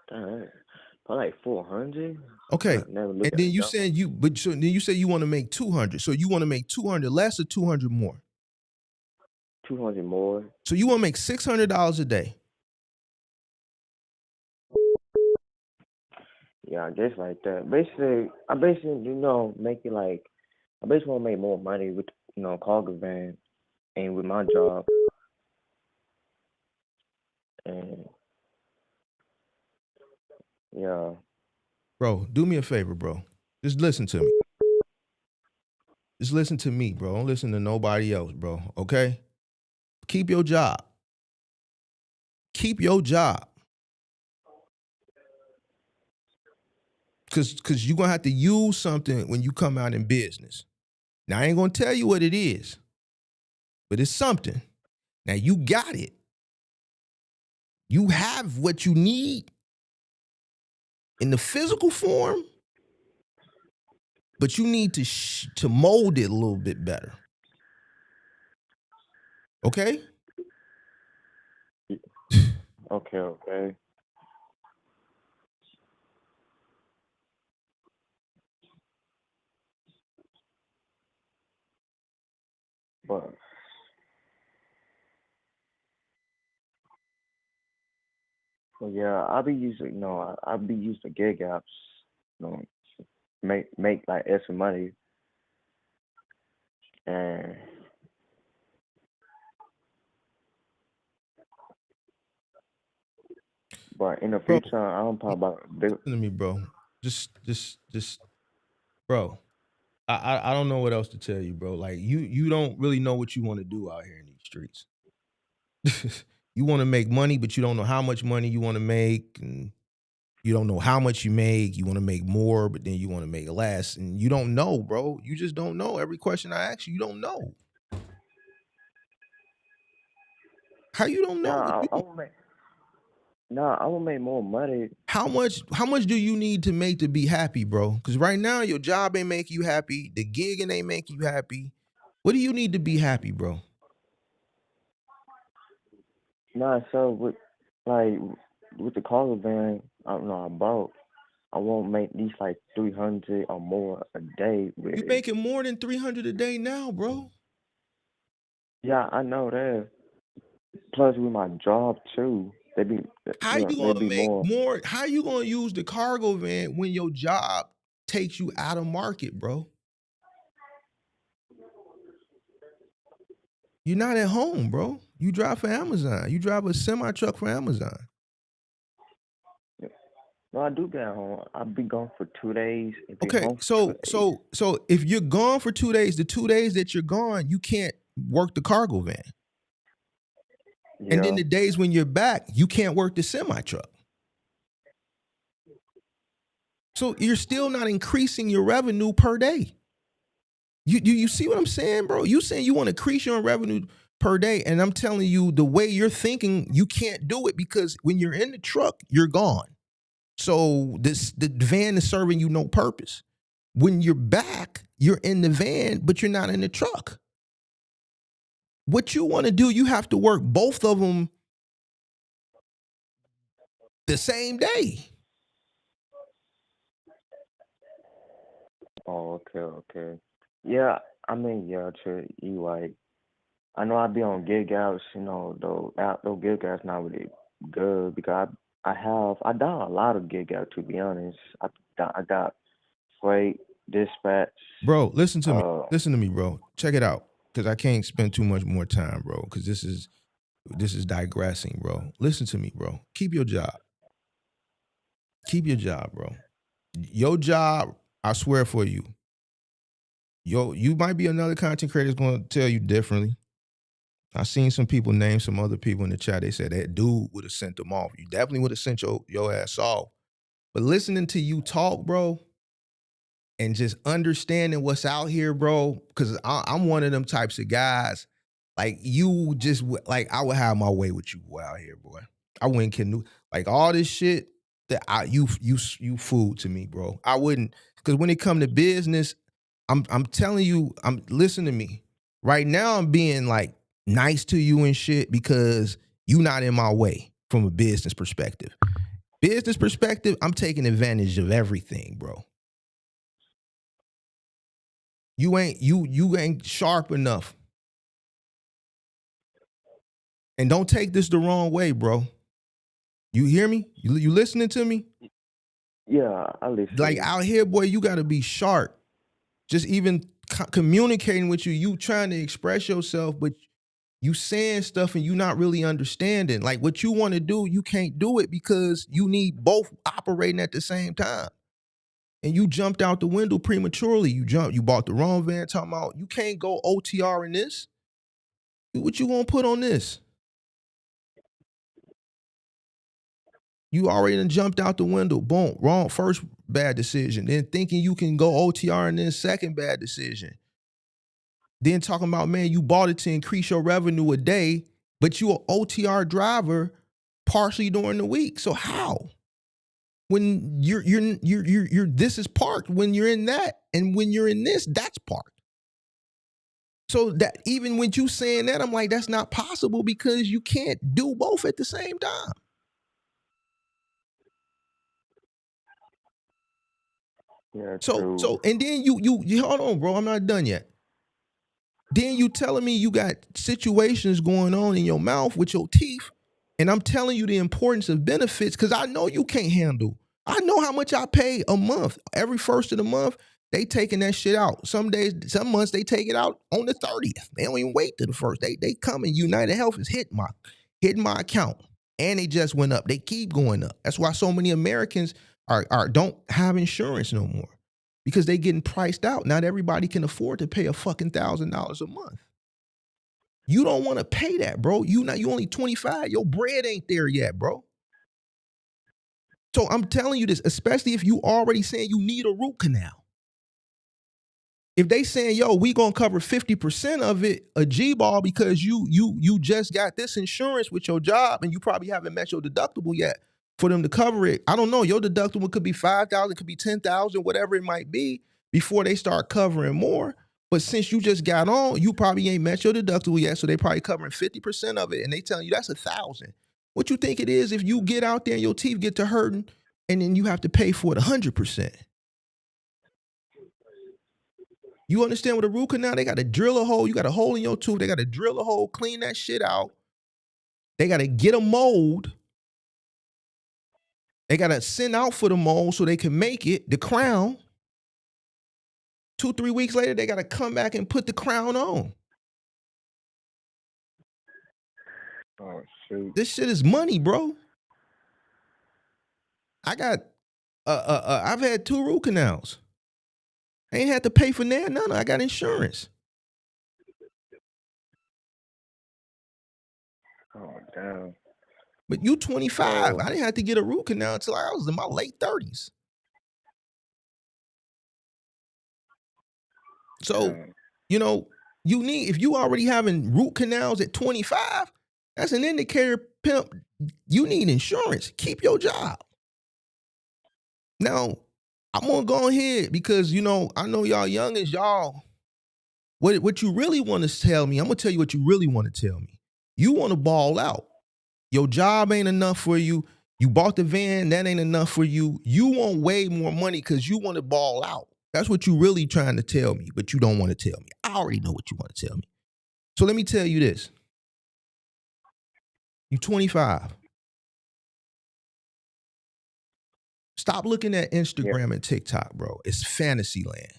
D: probably like 400.
A: Okay.
D: Never
A: And
D: look at
A: then
D: the
A: you
D: number.
A: said you say you want to make 200. So you want to make 200 less or 200 more?
D: 200 more.
A: So you want to make $600 a day.
D: Yeah, I guess like that. I basically make it like I basically want to make more money with cargo van and with my job. And yeah.
A: Bro, do me a favor, bro. Just listen to me. Just listen to me, bro. Don't listen to nobody else, bro. Okay? Keep your job. Keep your job. Cause you're gonna have to use something when you come out in business. Now I ain't gonna tell you what it is, but it's something. Now you got it. You have what you need in the physical form, but you need to mold it a little bit better. Okay?
D: Okay. But yeah, I'll be using I'll be using gig apps, make like extra money. And But in the
A: Bro,
D: future, I'm talking about big.
A: listen to me, bro. Just, bro. I don't know what else to tell you, bro. Like you don't really know what you want to do out here in these streets. You want to make money, but you don't know how much money you want to make, and you don't know how much you make. You want to make more, but then you want to make less, and you don't know, bro. You just don't know. Every question I ask you, you don't know. How you don't know?
D: Nah, I will make. Nah, I will make more money.
A: How much do you need to make to be happy, bro? Because right now your job ain't making you happy. The gigging ain't making you happy. What do you need to be happy, bro?
D: Nah, so with the cargo van, I don't know about. I won't make these like 300 or more a day with
A: You
D: it.
A: making more than 300 a day now, bro.
D: Yeah, I know that. Plus with my job too,
A: How you
D: they
A: gonna
D: be
A: make
D: more.
A: more? How you gonna use the cargo van when your job takes you out of market, bro? You're not at home, bro. You drive for Amazon. You drive a semi truck for Amazon.
D: No, I do get home. I'll be gone for 2 days and be
A: Okay,
D: home for 2 days.
A: so if you're gone for 2 days, the 2 days that you're gone, you can't work the cargo van. And then
D: Yeah.
A: the days when you're back, you can't work the semi truck. So you're still not increasing your revenue per day. You see what I'm saying, bro? You saying you want to increase your revenue per day, and I'm telling you the way you're thinking, you can't do it because when you're in the truck, you're gone. So the van is serving you no purpose. When you're back, you're in the van, but you're not in the truck. What you want to do, you have to work both of them the same day.
D: Oh, okay. Yeah, I mean, yeah, true. You right. I know I be on gig outs, those gig outs not really good because I done a lot of gig out, to be honest. I got freight, dispatch.
A: Bro, listen to me. Listen to me, bro. Check it out. Because I can't spend too much more time, bro. Because this is digressing, bro. Listen to me, bro. Keep your job. Keep your job, bro. Your job, I swear for you. You might be another content creator that's going to tell you differently. I seen some people name some other people in the chat. They said that dude would have sent them off. You definitely would have sent your ass off. But listening to you talk, bro, and just understanding what's out here, bro, because I'm one of them types of guys. Like you just like I would have my way with you boy, out here, boy. I wouldn't kidding. Like all this shit that you food to me, bro. I wouldn't, because when it come to business, I'm telling you, listen to me. Right now, I'm being like nice to you and shit because you not in my way from a business perspective. Business perspective, I'm taking advantage of everything, bro. You ain't sharp enough. And don't take this the wrong way, bro. You hear me? You listening to me?
D: Yeah, I listen.
A: Like out here, boy, you got to be sharp. Just even communicating with you trying to express yourself, but you saying stuff and you not really understanding. Like what you want to do, you can't do it because you need both operating at the same time. And you jumped out the window prematurely. You bought the wrong van, talking about you can't go OTR in this. What you gonna put on this? You already done jumped out the window. Boom, wrong, first bad decision. Then thinking you can go OTR and then second bad decision. Then talking about, man, you bought it to increase your revenue a day, but you an OTR driver partially during the week. So how? When you're this is parked when you're in that, and when you're in this, that's parked. So that even when you saying that, I'm like, that's not possible because you can't do both at the same time.
D: Yeah,
A: So
D: true.
A: and then you hold on, bro. I'm not done yet. Then you telling me you got situations going on in your mouth with your teeth, and I'm telling you the importance of benefits because I know you can't handle. I know how much I pay a month. Every first of the month, they taking that shit out. Some days, some months, they take it out on the 30th. They don't even wait till the first. They come and United Health is hitting my account. And they just went up. They keep going up. That's why so many Americans don't have insurance no more, because they getting priced out. Not everybody can afford to pay a fucking $1,000 a month. You don't want to pay that, bro. You only 25. Your bread ain't there yet, bro. So I'm telling you this, especially if you already saying you need a root canal. If they saying, yo, we gonna cover 50% of it, a G-ball, because you just got this insurance with your job and you probably haven't met your deductible yet for them to cover it. I don't know. Your deductible could be $5,000, could be $10,000, whatever it might be, before they start covering more. But since you just got on, you probably ain't met your deductible yet, so they probably covering 50% of it, and they telling you that's $1,000. What you think it is if you get out there and your teeth get to hurting, and then you have to pay for it 100%? You understand what a root canal? They got to drill a hole. You got a hole in your tooth. They got to drill a hole, clean that shit out. They got to get a mold. They got to send out for the mold so they can make it, the crown. 2-3 weeks later, they got to come back and put the crown on.
D: Oh, shoot.
A: This shit is money, bro. I got, I've had 2 root canals. I ain't had to pay for none. I got insurance.
D: Oh, damn.
A: But you 25.
D: Oh.
A: I didn't have to get a root canal until I was in my late 30s. So, you know, if you already having root canals at 25, that's an indicator, pimp, you need insurance. Keep your job. Now, I'm going to go ahead because, I know y'all young as y'all. What you really want to tell me, I'm going to tell you what you really want to tell me. You want to ball out. Your job ain't enough for you. You bought the van, that ain't enough for you. You want way more money because you want to ball out. That's what you really trying to tell me, but you don't want to tell me. I already know what you want to tell me. So let me tell you this. You 25. Stop looking at Instagram and TikTok, bro. It's fantasy land.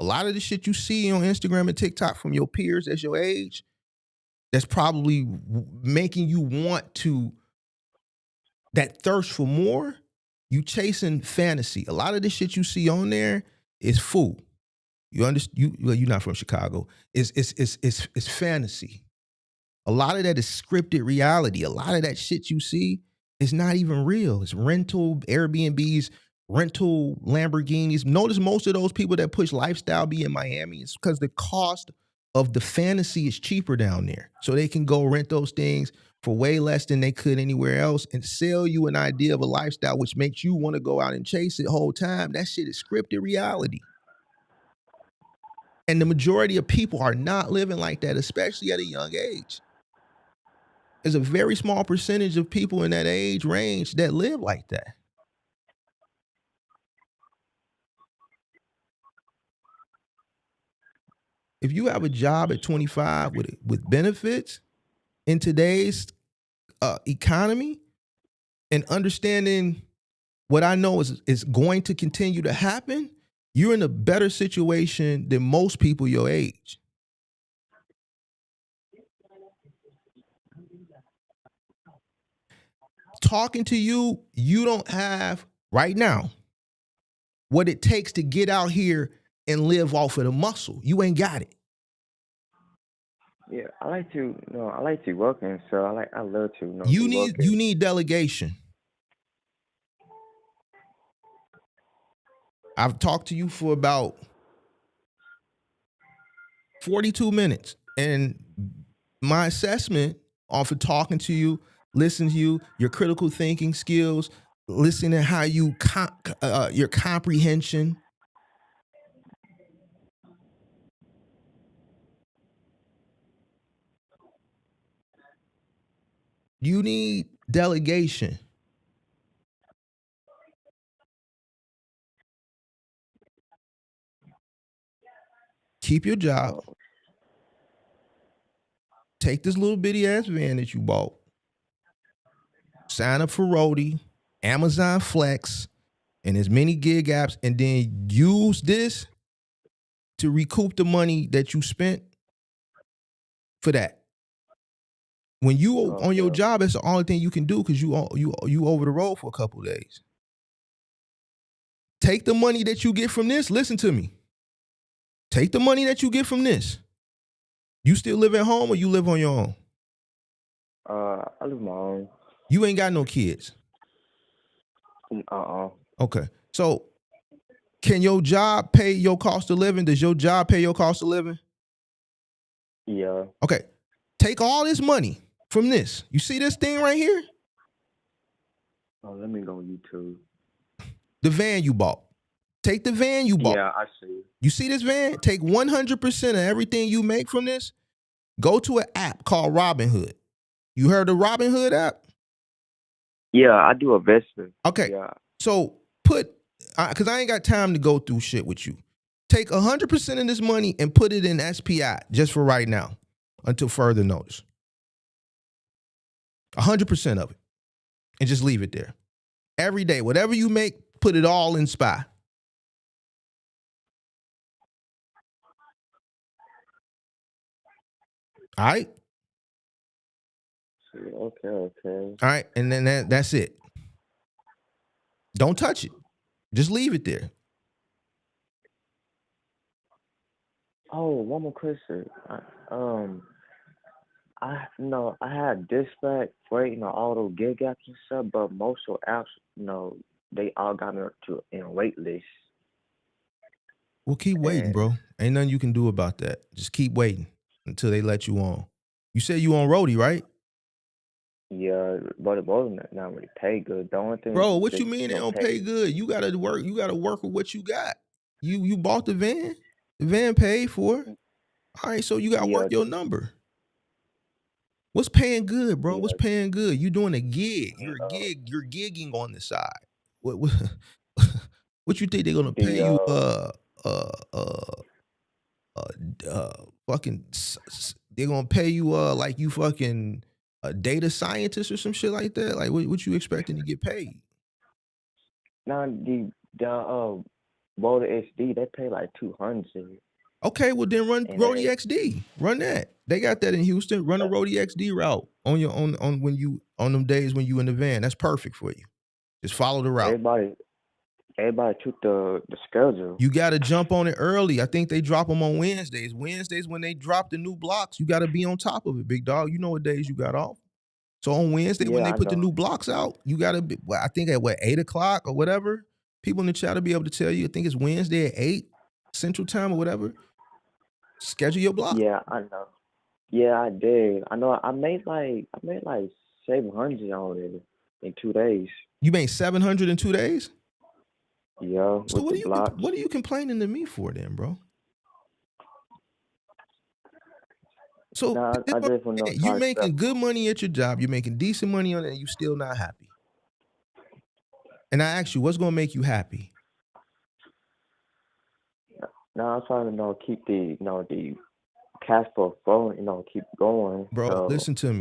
A: A lot of the shit you see on Instagram and TikTok from your peers that's your age, that's probably making you want to, that thirst for more, you chasing fantasy. A lot of the shit you see on there is fool. You understand? You're not from Chicago. It's fantasy. A lot of that is scripted reality. A lot of that shit you see is not even real. It's rental Airbnbs, rental Lamborghinis. Notice most of those people that push lifestyle be in Miami. It's because the cost of the fantasy is cheaper down there. So they can go rent those things for way less than they could anywhere else and sell you an idea of a lifestyle which makes you want to go out and chase it the whole time. That shit is scripted reality. And the majority of people are not living like that, especially at a young age. There's a very small percentage of people in that age range that live like that. If you have a job at 25 with benefits in today's economy, and understanding what I know is going to continue to happen, you're in a better situation than most people your age. Talking to you, you don't have right now what it takes to get out here and live off of the muscle. You ain't got it.
D: Yeah, I like to working, so I love to
A: You
D: working.
A: need delegation. I've talked to you for about 42 minutes, and my assessment off of talking to you, listening to you, your critical thinking skills, listening to how you your comprehension. You need delegation. Keep your job. Take this little bitty ass van that you bought. Sign up for Roadie, Amazon Flex, and as many gig apps, and then use this to recoup the money that you spent for that. When you
D: Okay.
A: on your job, it's the only thing you can do because you over the road for a couple of days. Take the money that you get from this. Listen to me. Take the money that you get from this. You still live at home or you live on your own?
D: I live on my own.
A: You ain't got no kids. Okay. So can your job pay your cost of living? Does your job pay your cost of living?
D: Yeah.
A: Okay. Take all this money from this. You see this thing right here?
D: Oh, let me go on YouTube.
A: The van you bought. Take the van you bought.
D: Yeah, I see.
A: You see this van? Take 100% of everything you make from this. Go to an app called Robinhood. You heard the Robinhood app?
D: Yeah, I do investment.
A: Okay.
D: Yeah.
A: So put, because I ain't got time to go through shit with you. Take 100% of this money and put it in SPI just for right now until further notice. 100% of it. And just leave it there. Every day, whatever you make, put it all in SPY. All right?
D: Okay.
A: All right, and then that's it. Don't touch it. Just leave it there.
D: Oh, one more question. I had Dispatch for all those gig apps and stuff, but most of the apps, they all got me to in a wait list.
A: Well, keep waiting, bro. Ain't nothing you can do about that. Just keep waiting until they let you on. You said you on roadie, right?
D: Yeah, but the both not really pay good. The only thing,
A: Bro, what you mean they don't pay good? You gotta work. You gotta work with what you got. You bought the van. The van paid for. All right, so you gotta work your number. What's paying good, bro? What's paying good? You doing a gig. You're a gig. You're gigging on the side. What you think they're gonna pay you? Fucking. They're gonna pay you like you fucking a data scientist or some shit like that. Like what you expecting to get paid?
D: Now the Boulder XD they pay like $200.
A: Okay, well then run Roadie XD. Run that. They got that in Houston. Run a Roadie XD route on your on when you on them days when you in the van. That's perfect for you. Just follow the route.
D: Everybody took the schedule.
A: You got to jump on it early. I think they drop them on Wednesdays. Wednesdays when they drop the new blocks, you got to be on top of it, big dog. You know what days you got off. So on Wednesday when they put the new blocks out, you got to be. Well, I think at 8:00 or whatever. People in the chat will be able to tell you. I think it's Wednesday at 8 Central Time or whatever. Schedule your block.
D: Yeah, I know. Yeah, I did. I know. I made like 700 on it in 2 days.
A: You made 700 in 2 days?
D: Yeah.
A: So what are you complaining to me for then, bro? So
D: I just want to know.
A: You're making good money at your job. You're making decent money on it, and you still not happy. And I ask you, what's gonna make you happy?
D: Now I'm trying to keep the cash flow flowing, keep going.
A: Bro,
D: so.
A: Listen to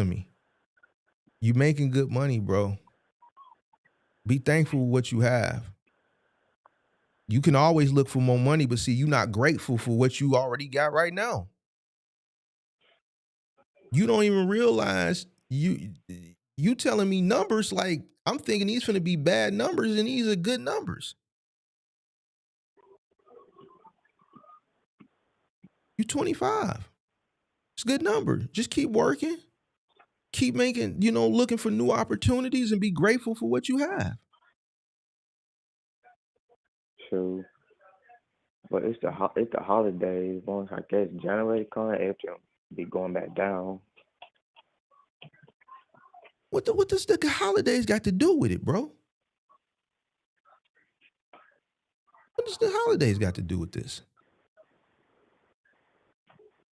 A: me. You making good money, bro. Be thankful for what you have. You can always look for more money, but see, you're not grateful for what you already got right now. You don't even realize you telling me numbers like I'm thinking these finna be bad numbers and these are good numbers. You 25. It's a good number. Just keep working. Keep making, looking for new opportunities and be grateful for what you have.
D: True. But it's the holidays. Once I guess January coming, everything be going back down.
A: What does the holidays got to do with it, bro? What does the holidays got to do with this?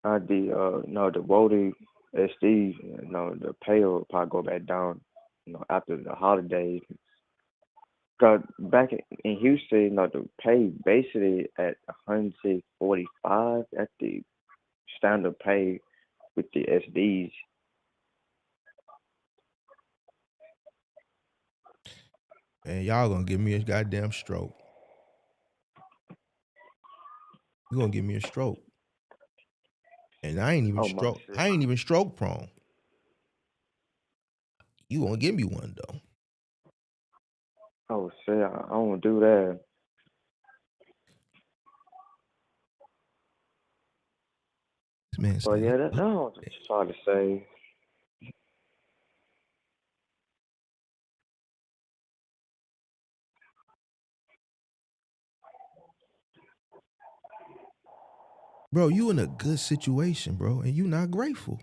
D: The Wody SD, the pay will probably go back down, after the holidays. Cause back in Houston, the pay basically at 145 at the standard pay with the SDs.
A: Man, y'all gonna give me a goddamn stroke. You're gonna give me a stroke. And I ain't even stroke. I ain't even stroke prone. You won't give me one though.
D: Oh shit, I don't do that.
A: This man
D: But
A: said,
D: yeah, that's what I'm trying to say.
A: bro, you in a good situation, bro, and you not grateful.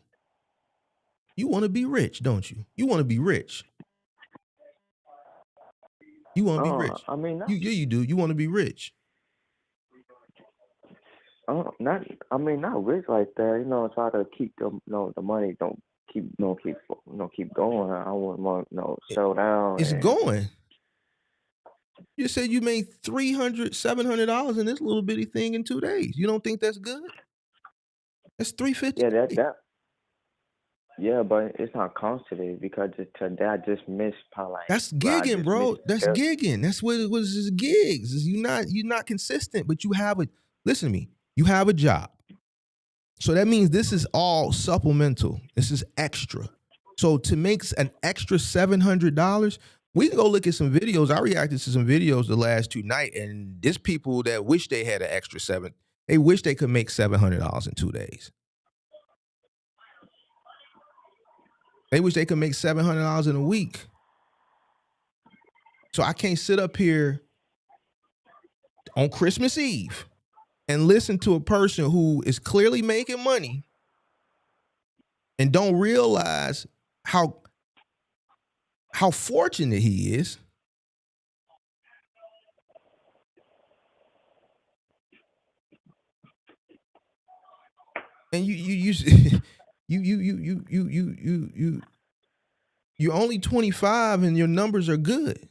A: You want to be rich, don't you? You want to be rich. You want to be rich.
D: I mean,
A: You do. You want to be rich.
D: not rich like that. You know, try to keep the money. Don't keep going. I want settle down.
A: It's
D: And
A: going. You said you made $300, $700 in this little bitty thing in 2 days. You don't think that's good? That's $350.
D: yeah, yeah, but it's not constant because today I just missed probably like.
A: That's
D: Bro, I
A: gigging,
D: just
A: bro.
D: missed
A: That's gigging. That's what it was. Is gigs. Is you're not consistent, but you have a. Listen to me. You have a job, so that means this is all supplemental. This is extra. So to make an extra $700, we can go look at some videos. I reacted to some videos the last 2 nights, and there's people that wish they had an extra $7. They wish they could make $700 in 2 days. They wish they could make $700 in a week. So I can't sit up here on Christmas Eve and listen to a person who is clearly making money and don't realize how fortunate he is. And you're only 25 and your numbers are good.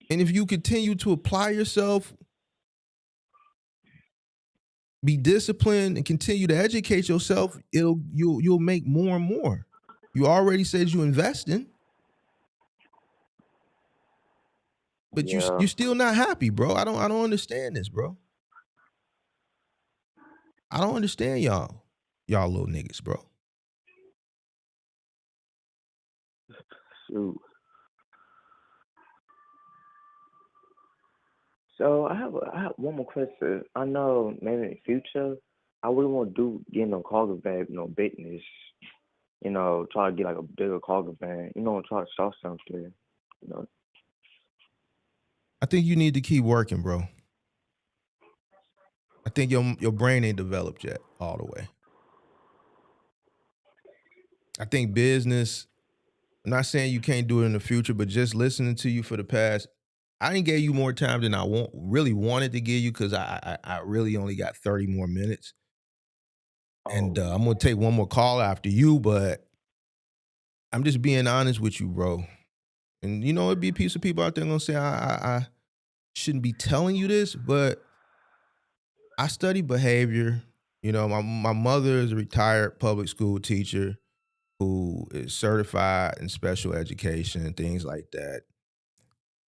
A: And if you continue to apply yourself, be disciplined, and continue to educate yourself, you'll make more and more. You already said you investing, but you still not happy, bro. I don't understand this, bro. I don't understand y'all little niggas, bro.
D: Shoot. So I have one more question. I know maybe in the future I really want to get in a cargo van, business. Try to get like a bigger cargo van. Try to start something.
A: I think you need to keep working, bro. I think your brain ain't developed yet all the way. I think business, I'm not saying you can't do it in the future, but just listening to you for the past, I didn't give you more time than I really wanted to give you because I really only got 30 more minutes. And I'm going to take one more call after you, but I'm just being honest with you, bro. And it'd be a piece of people out there going to say I shouldn't be telling you this, but I study behavior. My mother is a retired public school teacher who is certified in special education and things like that.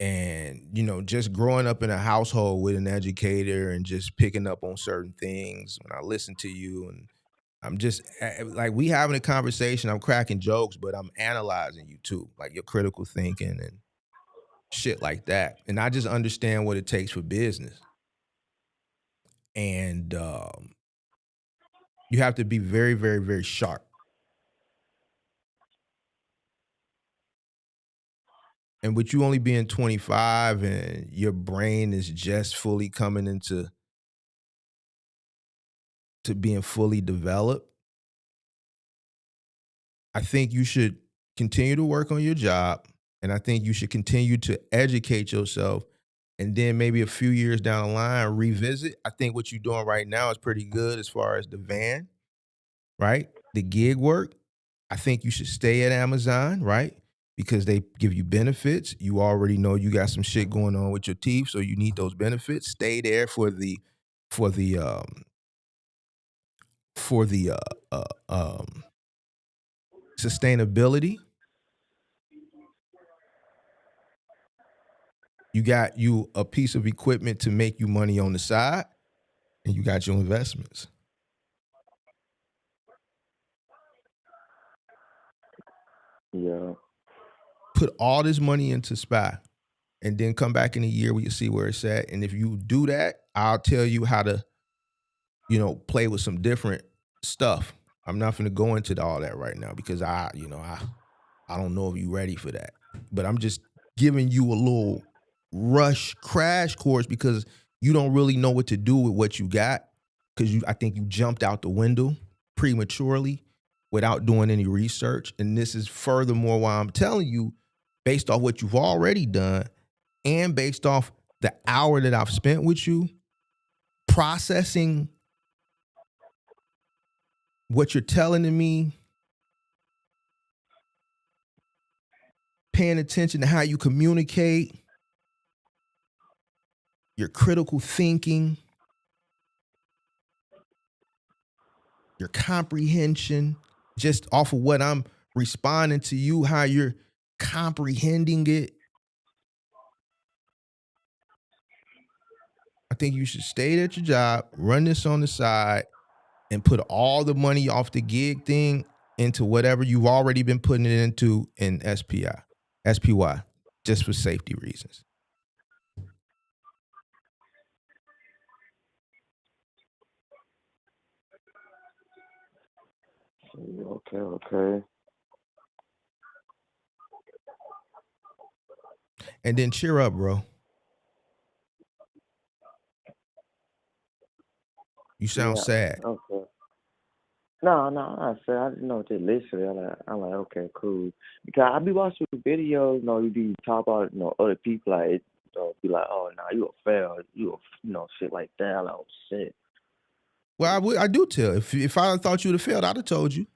A: And, just growing up in a household with an educator and just picking up on certain things when I listen to you, and I'm just like, we having a conversation, I'm cracking jokes, but I'm analyzing you too, like your critical thinking and shit like that. And I just understand what it takes for business. And you have to be very, very, very sharp. And with you only being 25 and your brain is just fully coming into being fully developed, I think you should continue to work on your job. And I think you should continue to educate yourself. And then maybe a few years down the line, revisit. I think what you're doing right now is pretty good as far as the van, right? The gig work. I think you should stay at Amazon, right? Because they give you benefits. You already know you got some shit going on with your teeth, so you need those benefits. Stay there for the sustainability. You got you a piece of equipment to make you money on the side, and you got your investments.
D: Yeah.
A: Put all this money into SPY and then come back in a year where you see where it's at. And if you do that, I'll tell you how to, play with some different stuff. I'm not going to go into all that right now because I don't know if you're ready for that. But I'm just giving you a little rush crash course because you don't really know what to do with what you got because I think you jumped out the window prematurely without doing any research. And this is furthermore why I'm telling you, based off what you've already done and based off the hour that I've spent with you, processing what you're telling to me, paying attention to how you communicate, your critical thinking, your comprehension, just off of what I'm responding to you, how you're comprehending it. I think you should stay at your job, run this on the side, and put all the money off the gig thing into whatever you've already been putting it into in SPY, just for safety reasons.
D: Okay.
A: And then cheer up, bro. You sound sad.
D: Okay. No, I said I didn't know just listening. I'm like, okay, cool. Because I be watching videos, you be talk about, other people like, be like, oh, nah, you a fail, shit like that. I'm like, oh shit.
A: Well, I do tell. If I thought you would have failed, I'd have told you.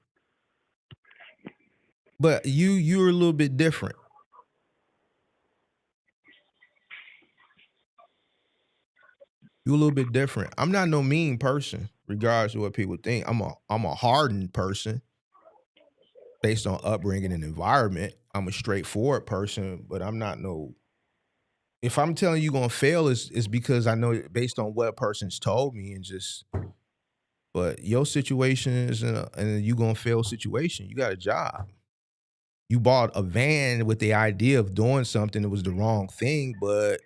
A: But you're a little bit different. You're a little bit different. I'm not no mean person, regardless of what people think. I'm a hardened person based on upbringing and environment. I'm a straightforward person, but I'm not no. If I'm telling you gonna fail, it's because I know based on what a person's told me and just. But your situation is and you gonna fail situation. You got a job. You bought a van with the idea of doing something that was the wrong thing, but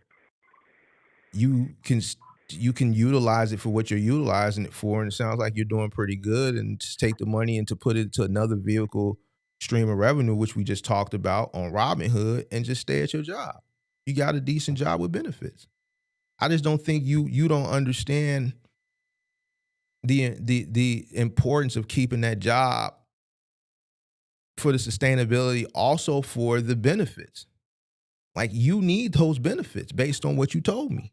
A: you can utilize it for what you're utilizing it for, and it sounds like you're doing pretty good. And just take the money and to put it to another vehicle stream of revenue, which we just talked about on Robinhood, and just stay at your job. You got a decent job with benefits. I just don't think you don't understand the importance of keeping that job for the sustainability, also for the benefits. Like, you need those benefits based on what you told me.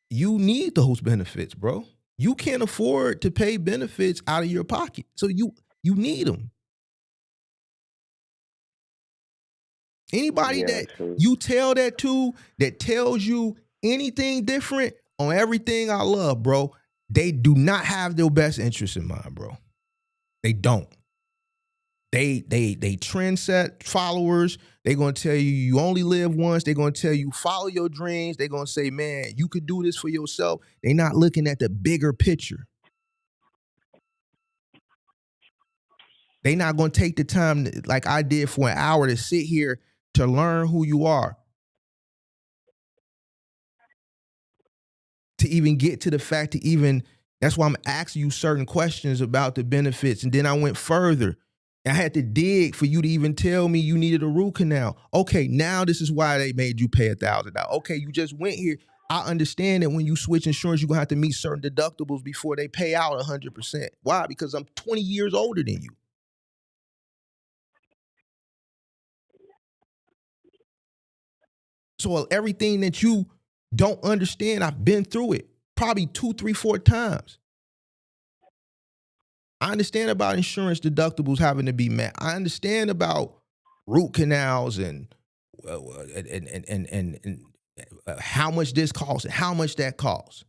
A: You need those benefits, bro. You can't afford to pay benefits out of your pocket. So you need them. Anybody that you tell that to, that tells you anything different on everything I love, bro, they do not have their best interests in mind, bro. They don't. They trend set followers. They're going to tell you only live once. They're going to tell you follow your dreams. They're going to say, man, you could do this for yourself. They're not looking at the bigger picture. They're not going to take the time like I did for an hour to sit here to learn who you are. To even get to the fact to even, that's why I'm asking you certain questions about the benefits. And then I went further. I had to dig for you to even tell me you needed a root canal. Okay, now this is why they made you pay $1,000. Okay, you just went here. I understand that when you switch insurance, you're going to have to meet certain deductibles before they pay out 100%. Why? Because I'm 20 years older than you. So everything that you don't understand, I've been through it probably 2, 3, 4 times. I understand about insurance deductibles having to be met. I understand about root canals and how much this costs and how much that costs.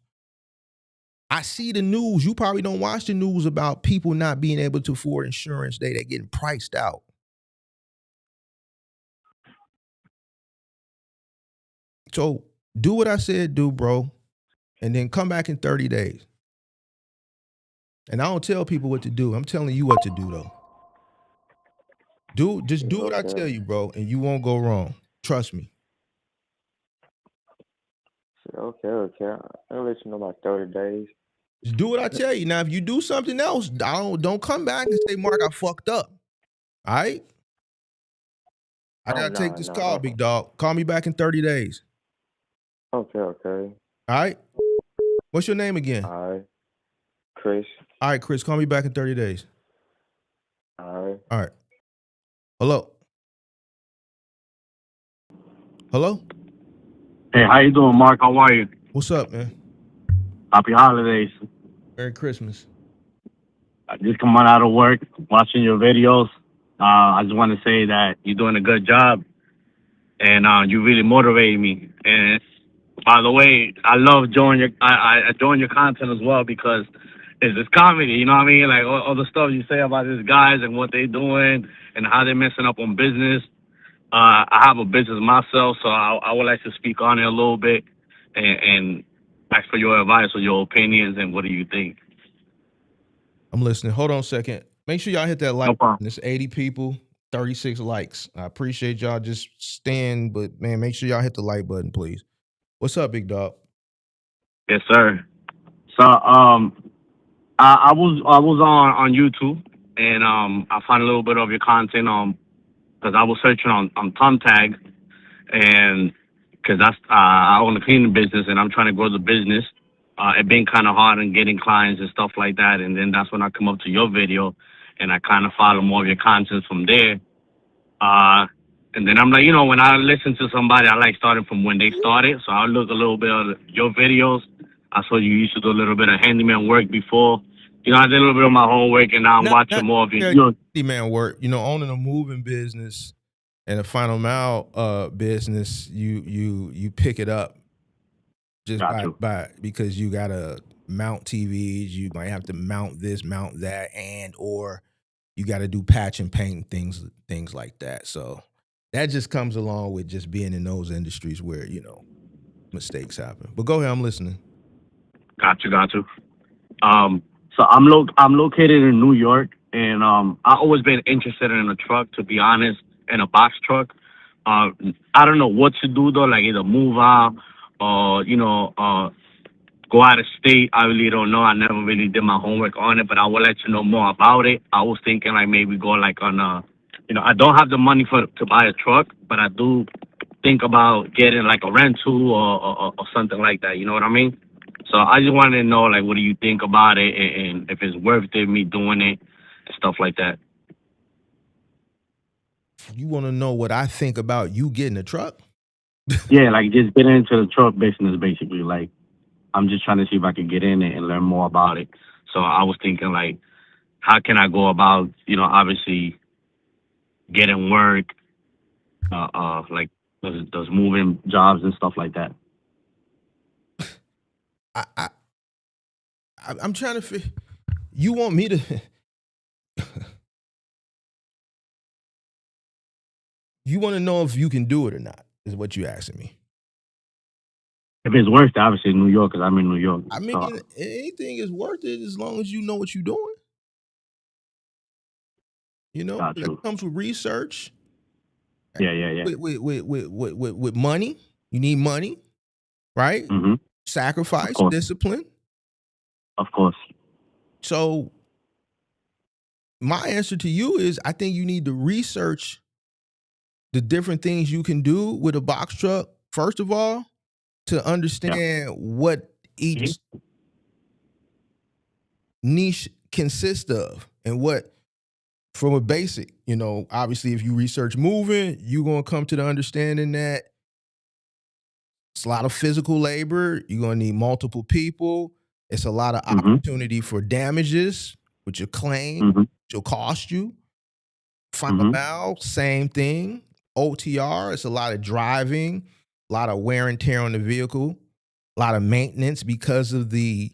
A: I see the news. You probably don't watch the news about people not being able to afford insurance. They're getting priced out. So do what I said do, bro, and then come back in 30 days. And I don't tell people what to do. I'm telling you what to do, though. Just do what I
D: Okay.
A: tell you, bro, and you won't go wrong. Trust me.
D: Okay. I'll let you know about 30 days.
A: Just do what I tell you. Now, if you do something else, don't come back and say, Mark, I fucked up. All right? I
D: Oh,
A: gotta take
D: no,
A: this
D: no.
A: call, big dog. Call me back in 30 days.
D: Okay.
A: All right? What's your name again?
D: All right. Chris.
A: All right, Chris, call me back in 30 days.
D: All right.
A: All right. Hello? Hello?
E: Hey, how you doing, Mark? How are you?
A: What's up, man?
E: Happy holidays.
A: Merry Christmas.
E: I just come on out of work, watching your videos. I just want to say that you're doing a good job, and you really motivate me. And by the way, I love joining your I join your content as well because it's comedy. You know what I mean? Like all the stuff you say about these guys and what they're doing and how they're messing up on business. I have a business myself, so I would like to speak on it a little bit and ask for your advice or your opinions and what do you think?
A: I'm listening. Hold on a second. Make sure y'all hit that like
E: No problem.
A: button. It's 80 people, 36 likes. I appreciate y'all just staying, but man, make sure y'all hit the like button, please. What's up, big dog?
E: Yes, sir. So I was on YouTube and I found a little bit of your content because I was searching on Thumbtag and because that's I own a cleaning business and I'm trying to grow the business. It been kind of hard in getting clients and stuff like that, and then that's when I come up to your video and I kind of follow more of your content from there. And then I'm like, when I listen to somebody, I like starting from when they started. So I look a little bit of your videos. I saw you used to do a little bit of handyman work before. I did a little bit of my homework, and now I'm watching more of your.
A: Man work. Owning a moving business and a final mile business, you pick it up just by because you gotta mount TVs. You might have to mount this, mount that, or you got to do patch and paint things like that. So that just comes along with just being in those industries where mistakes happen. But go ahead, I'm listening.
E: Got you. So I'm located in New York, and I've always been interested in a truck, to be honest, in a box truck. I don't know what to do though, like either move out or go out of state. I really don't know. I never really did my homework on it, but I will let you know more about it. I was thinking like maybe go like on I don't have the money to buy a truck, but I do think about getting like a rental or something like that. You know what I mean? So I just wanted to know, like, what do you think about it, and if it's worth it, me doing it, and stuff like that.
A: You want to know what I think about you getting a truck?
E: Yeah, like just getting into the truck business, basically. Like, I'm just trying to see if I can get in it and learn more about it. So I was thinking, like, how can I go about, obviously getting work, like those moving jobs and stuff like that.
A: I'm trying to figure. You want me to? You want to know if you can do it or not? Is what you asking me?
E: If it's worth it, obviously New York, because I'm in New York.
A: I mean, anything is worth it as long as you know what you're doing. That comes with research.
E: Yeah.
A: With money, you need money, right?
E: Mm-hmm.
A: Sacrifice, discipline.
E: Of course.
A: So my answer to you is I think you need to research the different things you can do with a box truck, first of all, to understand what each niche consists of and what, from a basic, obviously if you research moving, you're going to come to the understanding that it's a lot of physical labor. You're going to need multiple people. It's a lot of opportunity for damages, which will claim, which will cost you. Final mile, same thing. OTR, it's a lot of driving, a lot of wear and tear on the vehicle, a lot of maintenance because of the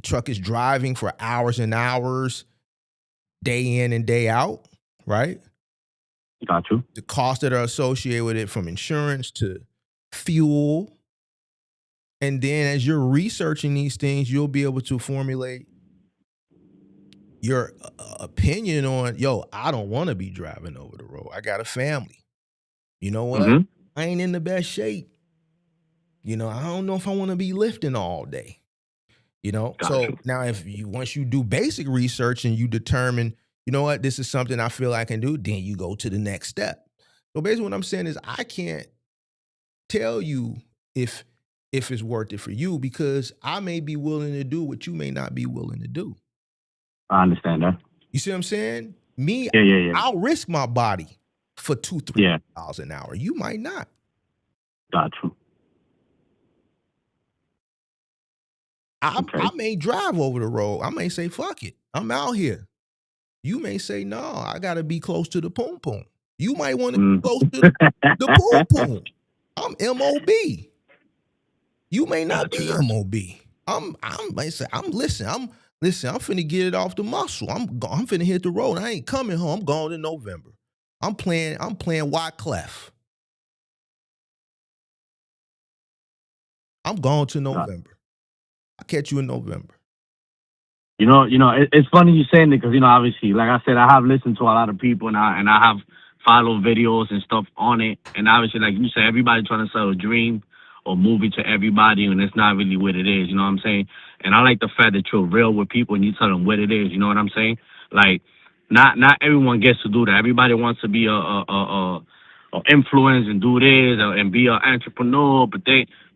A: truck is driving for hours and hours, day in and day out, right?
E: Got you.
A: The costs that are associated with it, from insurance to fuel. And then as you're researching these things, you'll be able to formulate your opinion on, yo, I don't want to be driving over the road. I got a family. You know what?
E: Mm-hmm.
A: I ain't in the best shape. You know, I don't know if I want to be lifting all day. You know,
E: Got
A: so
E: you.
A: now once you do basic research and you determine, you know what, this is something I feel I can do, then you go to the next step. So basically what I'm saying is I can't tell you if it's worth it for you because I may be willing to do what you may not be willing to do.
E: I understand that.
A: You see what I'm saying? Me,
E: Yeah.
A: I'll risk my body for $2-3
E: Yeah.
A: miles an hour. You might not.
E: Got you.
A: I
E: Okay.
A: may drive over the road. I may say, fuck it. I'm out here. You may say, no, I got to be close to the poom poom. You might want to be
E: Mm.
A: close to the poom poom. I'm MOB. You may not
E: Got you.
A: be
E: Got you.
A: MOB. I'm finna get it off the muscle. I'm finna hit the road. I ain't coming home. I'm going in November. I'm playing Wyclef. I'm going to November. I'll catch you in November.
E: You know, it's funny you saying it because, you know, obviously, like I said, I have listened to a lot of people and I have followed videos and stuff on it. And obviously, like you said, everybody trying to sell a dream or movie to everybody, and it's not really what it is. You know what I'm saying? And I like the fact that you're real with people and you tell them what it is. You know what I'm saying? Like, not everyone gets to do that. Everybody wants to be a influence and do this and be an entrepreneur, but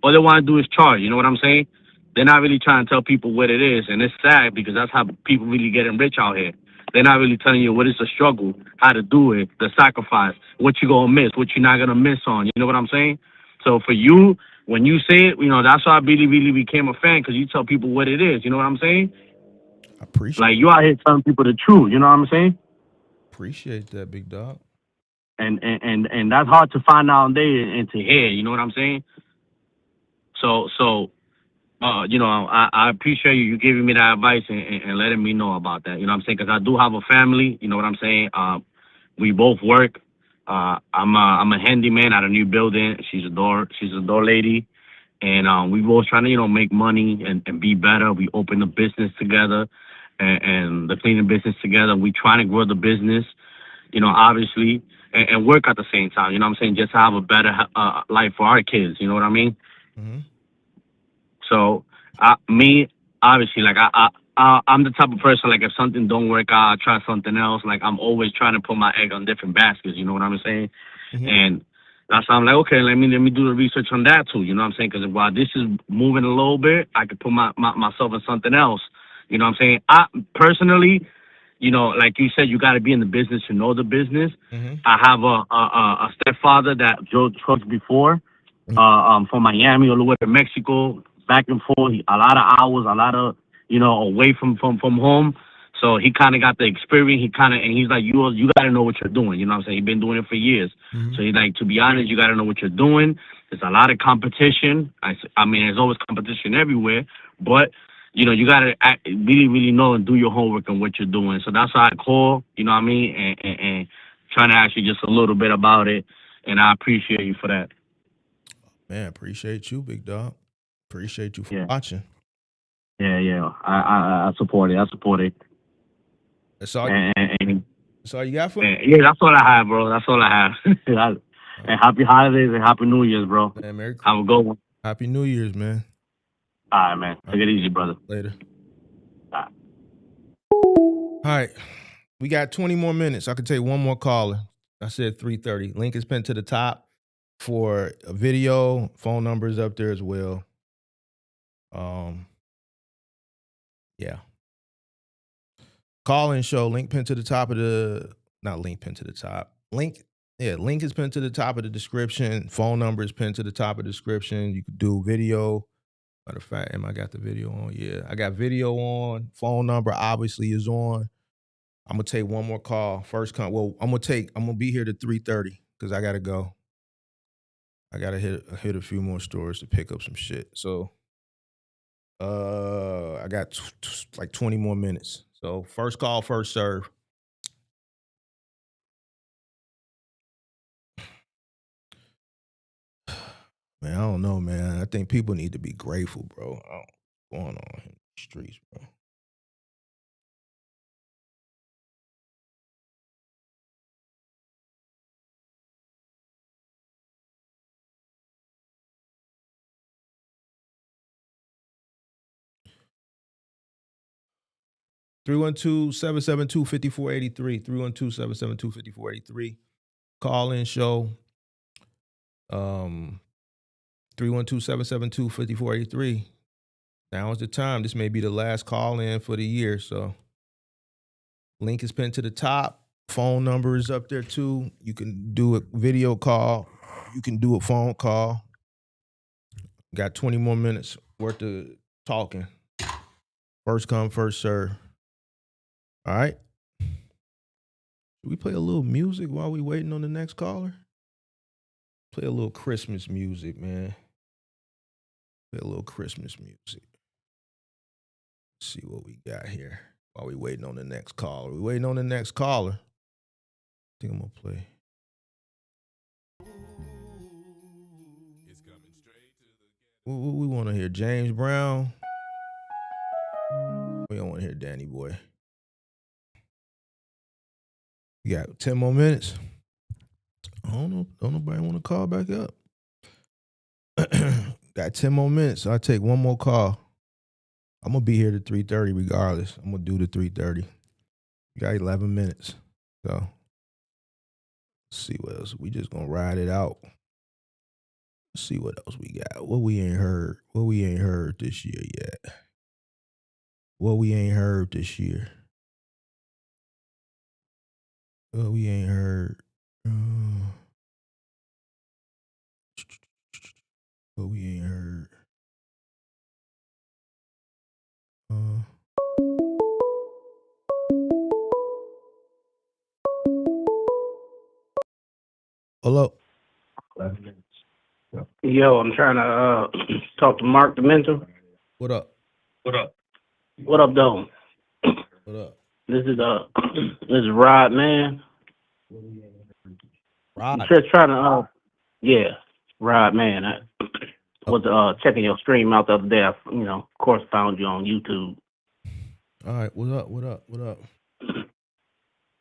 E: all they want to do is charge. You know what I'm saying? They're not really trying to tell people what it is, and it's sad because that's how people really getting rich out here. They're not really telling you what is the struggle, how to do it, the sacrifice, what you gonna miss, what you're not gonna miss on. You know what I'm saying? So for you, when you say it, you know that's why I really, really became a fan because you tell people what it is. You know what I'm saying?
A: I appreciate
E: Like you out here telling people the truth. You know what I'm saying?
A: that, big dog.
E: And that's hard to find nowadays and to hear. You know what I'm saying? So you know, I appreciate you giving me that advice and letting me know about that. You know what I'm saying? Because I do have a family. You know what I'm saying? We both work. I'm a handyman at a new building. She's a door lady. And we both trying to, you know, make money and be better. We open a business together and the cleaning business together. We trying to grow the business, you know, obviously, and work at the same time. You know what I'm saying? Just to have a better life for our kids. You know what I mean?
A: Mm-hmm.
E: So, me, obviously, like I'm the type of person like if something don't work out, I try something else. Like I'm always trying to put my egg on different baskets. You know what I'm saying?
A: Mm-hmm.
E: And that's why I'm like, okay, let me do the research on that too. You know what I'm saying? Because while this is moving a little bit, I could put myself in something else. You know what I'm saying? I personally, you know, like you said, you got to be in the business to know the business.
A: Mm-hmm.
E: I have a stepfather that drove trucks before, from Miami all the way to Mexico, back and forth. A lot of hours, a lot of, you know, away from home. So he kind of got the experience. And he's like, you got to know what you're doing. You know what I'm saying? He's been doing it for years.
A: Mm-hmm.
E: So he's like, to be honest, you got to know what you're doing. There's a lot of competition. I mean, there's always competition everywhere, but you know, you got to really, really know and do your homework on what you're doing. So that's why I call, you know what I mean? And trying to ask you just a little bit about it. And I appreciate you for that.
A: Man, appreciate you, big dog. Appreciate you for
E: Yeah.
A: watching.
E: Yeah. I support it. I support it.
A: That's all.
E: And
A: That's all you got for me.
E: yeah, that's all I have, bro. That's all I have. And happy holidays and happy New Year's, bro.
A: Man, Merry
E: Have a good one.
A: Happy New Year's, man.
E: All right, man. Take it easy, brother.
A: Later.
E: All right.
A: All right. We got 20 more minutes. I can take one more caller. I said 3:30. Link is pinned to the top for a video. Phone number is up there as well. Yeah. Call in show. Link pinned to the top of the, not link pinned to the top. Link is pinned to the top of the description. Phone number is pinned to the top of the description. You could do video. Matter of fact, I got the video on? Yeah, I got video on. Phone number obviously is on. I'm gonna take one more call. First I'm gonna be here to 3:30 because I gotta go. I gotta hit a few more stores to pick up some shit. So I got like 20 more minutes. So first call, first serve. Man, I don't know, man. I think people need to be grateful, bro. I don't know what's going on in the streets, bro. 312-772-5483. 312-772-5483. Call-in show. 312-772-5483. Now is the time. This may be the last call-in for the year, so link is pinned to the top. Phone number is up there too. You can do a video call. You can do a phone call. Got 20 more minutes worth of talking. First come, first serve. All right. Should we play a little music while we waiting on the next caller? Play a little Christmas music, man. Play a little Christmas music. Let's see what we got here while we waiting on the next caller. We waiting on the next caller. I think I'm gonna play. What we want to hear? James Brown. We don't want to hear Danny Boy. You got 10 more minutes. I don't know. Don't nobody want to call back up. Got 10 more minutes. So I'll take one more call. I'm gonna be here to 3:30 regardless. I'm gonna do the 3:30. You got 11 minutes. So let's see what else. We just gonna ride it out. Let's see what else we got. What we ain't heard. What we ain't heard this year yet. What we ain't heard this year. What we ain't heard. What we ain't heard. Hello.
F: Yo, I'm trying to talk to Mark the mentor.
A: What up?
F: What up? What up, though?
A: What up?
F: This is Rod, man.
A: Rod.
F: I'm just trying to Rod, man. I was checking your stream out the other day. I, of course, found you on YouTube.
A: All right. What up? What up? What up?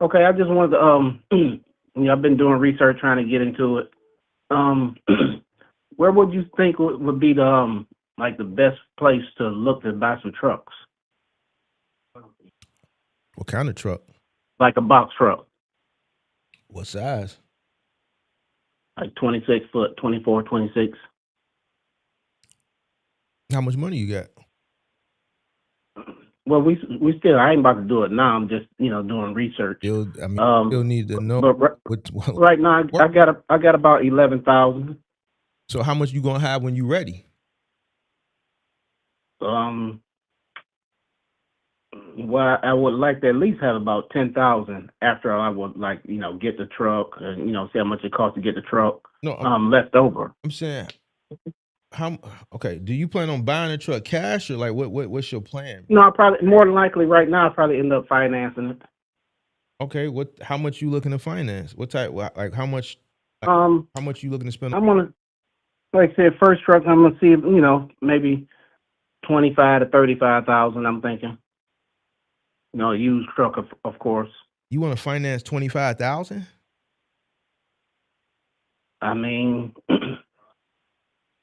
F: Okay, I just wanted to I've been doing research trying to get into it. Where would you think would be the the best place to look to buy some trucks?
A: What kind of truck?
F: Like a box truck.
A: What size?
F: Like 26 foot, 24, 26.
A: How much money you got?
F: Well, we still, I ain't about to do it now. I'm just, doing research.
A: Still need to know.
F: But right now, I got about 11,000.
A: So how much you gonna have when you ready?
F: Well, I would like to at least have about 10,000 after I would get the truck and see how much it costs to get the truck.
A: No,
F: left over.
A: I'm saying, okay? Do you plan on buying a truck cash or what's your plan?
F: No, probably more than likely right now I'll probably end up financing it.
A: Okay, how much you looking to finance? What type? How much? How much you looking to spend?
F: I'm gonna, like I said, first truck I'm gonna see maybe 25 to 35,000. I'm thinking. A used truck, of course.
A: You want to finance 25,000?
F: I mean,